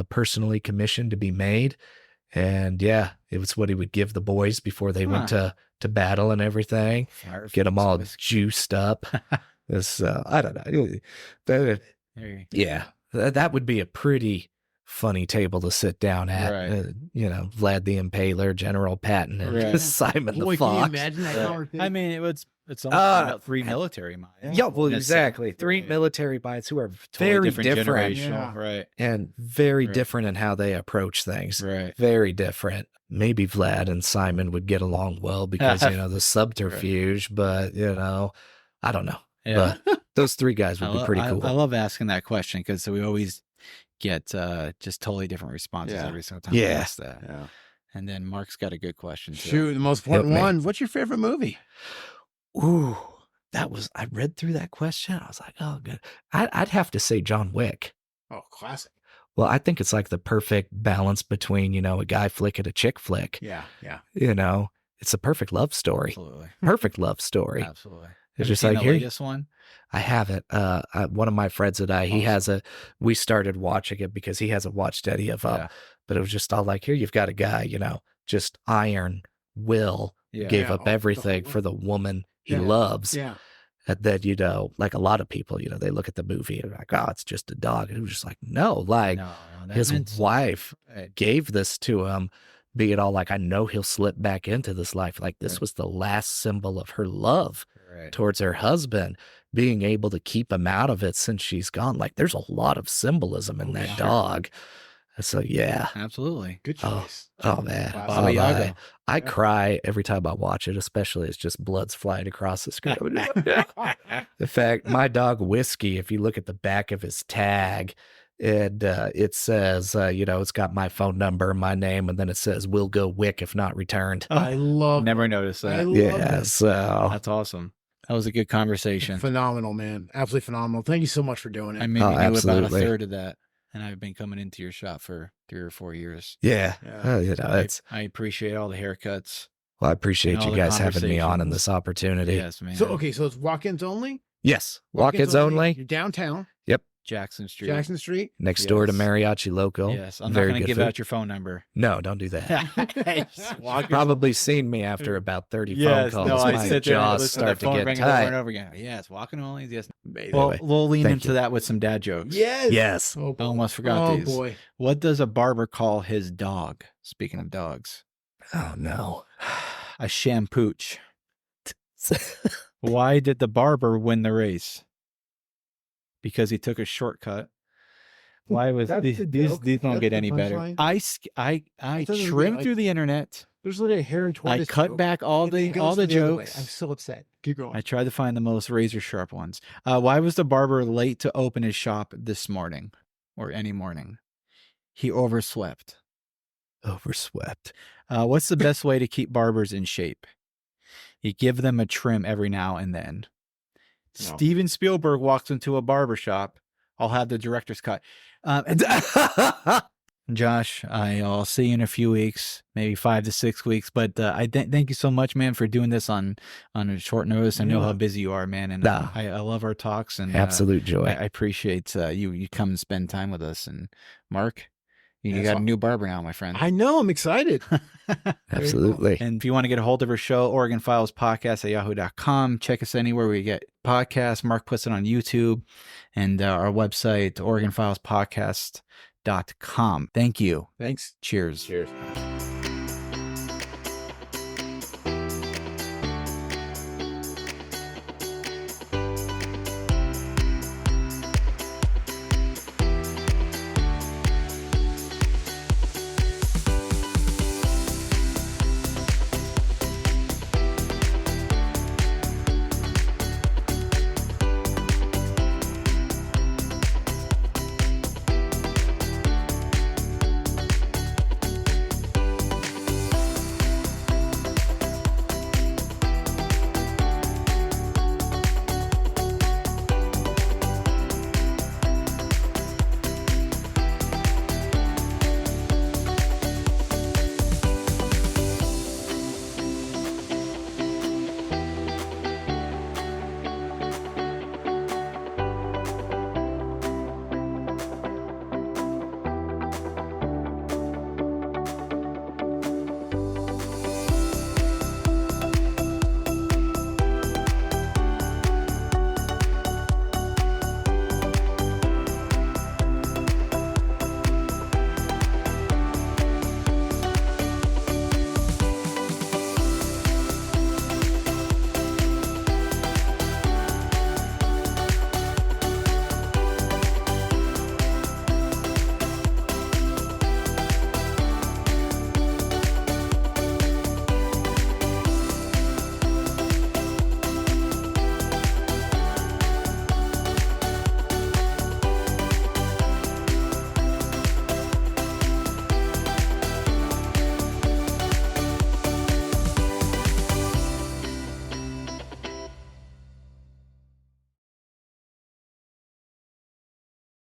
personally commissioned to be made. And yeah, it was what he would give the boys before they went to battle and everything. Get them all juiced up. This, I don't know. Yeah, that would be a pretty funny table to sit down at. Right. Vlad the Impaler, General Patton, and Right. Simon Boy, the Fox. can you imagine that conversation? I mean, it's almost about 3 military minds. Yeah, well, That's exactly. it. 3 military minds who are Totally very different different generational, Yeah. right? and very Right. different in how they approach things. Right. Very different. Maybe Vlad and Simon would get along well because, the subterfuge, but, I don't know. Yeah. But those 3 guys would be pretty cool. I love asking that question because we always get just totally different responses Yeah. every single time we Yeah. ask that. Yeah. And then Mark's got a good question too. Shoot, the most important Hit me. one. What's your favorite movie? Ooh, I read through that question. I was like, oh, good. I'd have to say John Wick. Oh, classic. Well, I think it's like the perfect balance between, a guy flick and a chick flick. Yeah, yeah. It's a perfect love story. Absolutely. Perfect love story. Absolutely. It's Have you just seen like, the here, latest one? I have it. One of my friends and I, we started watching it because he hasn't watched any of them. Yeah. But it was just all like, here, you've got a guy, just iron will, Yeah. gave Yeah, up the everything whole- for the woman he Yeah. loves. Yeah. And then, like a lot of people, they look at the movie and like, oh, it's just a dog. And it was just like, no, like No, that his meant- wife Right. gave this to him, be it all like, I know he'll slip back into this life. Like this Right. was the last symbol of her love Right. towards her husband, being able to keep him out of it since she's gone. Like there's a lot of symbolism in Oh, that yeah. dog. So yeah. Absolutely. Good Oh, choice. Oh man. Classic. Baba Oh, Yaga. I cry every time I watch it, especially it's just blood's flying across the screen. In fact, my dog Whiskey, if you look at the back of his tag, and it says, it's got my phone number, my name, and then it says, "Will go Wick if not returned." I love Never noticed I that. love Yeah, it. so That's awesome. That was a good conversation. Phenomenal, man. Absolutely phenomenal. Thank you so much for doing it. I maybe Oh, knew about a absolutely. third of that, and I've been coming into your shop for 3 or 4 years. yeah, Yeah. I appreciate all the haircuts. well, I appreciate And all you the guys having me on in conversations. this opportunity. Yes, man. So, okay, so it's walk-ins only? Yes, walk-ins only. You're downtown, Jackson Street. Jackson Street. Next door to Yes. Mariachi Local. Yes, I'm Very not going to good give food. out your phone number. No, don't do that. Just walk your- Probably seen me after about 30 Yes, phone no, calls. I My sit there and jaws listen to start the to phone get ringing over and tight. over again. Yes, walking only. Yes. Amazing. Well, Anyway, we'll lean thank into you. that with some dad jokes. Yes. Yes. Oh, boy. I almost forgot Oh, these. boy. What does a barber call his dog? Speaking of dogs, Oh no. a shampooch. Why did the barber win the race? Because he took a shortcut. Why was That's these? the These joke? don't That's get the any better. punchline? I thought it would be trimmed like- through the internet. There's literally a hair and I tortoise. cut joke, back all and then it the all goes the the other way. jokes. I'm so upset. Keep going. I tried to find the most razor sharp ones. Why was the barber late to open his shop this morning or any morning? He overslept. Overswept. What's the best way to keep barbers in shape? You give them a trim every now and then. No. Steven Spielberg walks into a barber shop. I'll have the director's cut. Josh, I'll see you in a few weeks, maybe 5 to 6 weeks. But I thank you so much, man, for doing this on a short notice. I know Yeah. how busy you are, man, and Nah. I love our talks. And Absolute joy. I appreciate you come and spend time with us. And Mark, you That's got a all- new barber now, my friend. I know. I'm excited. Absolutely. And if you want to get a hold of our show, Oregon Files Podcast at yahoo.com. Check us anywhere we get podcasts. Mark puts it on YouTube and our website, OregonFilesPodcast.com. Thank you. Thanks. Cheers. Cheers.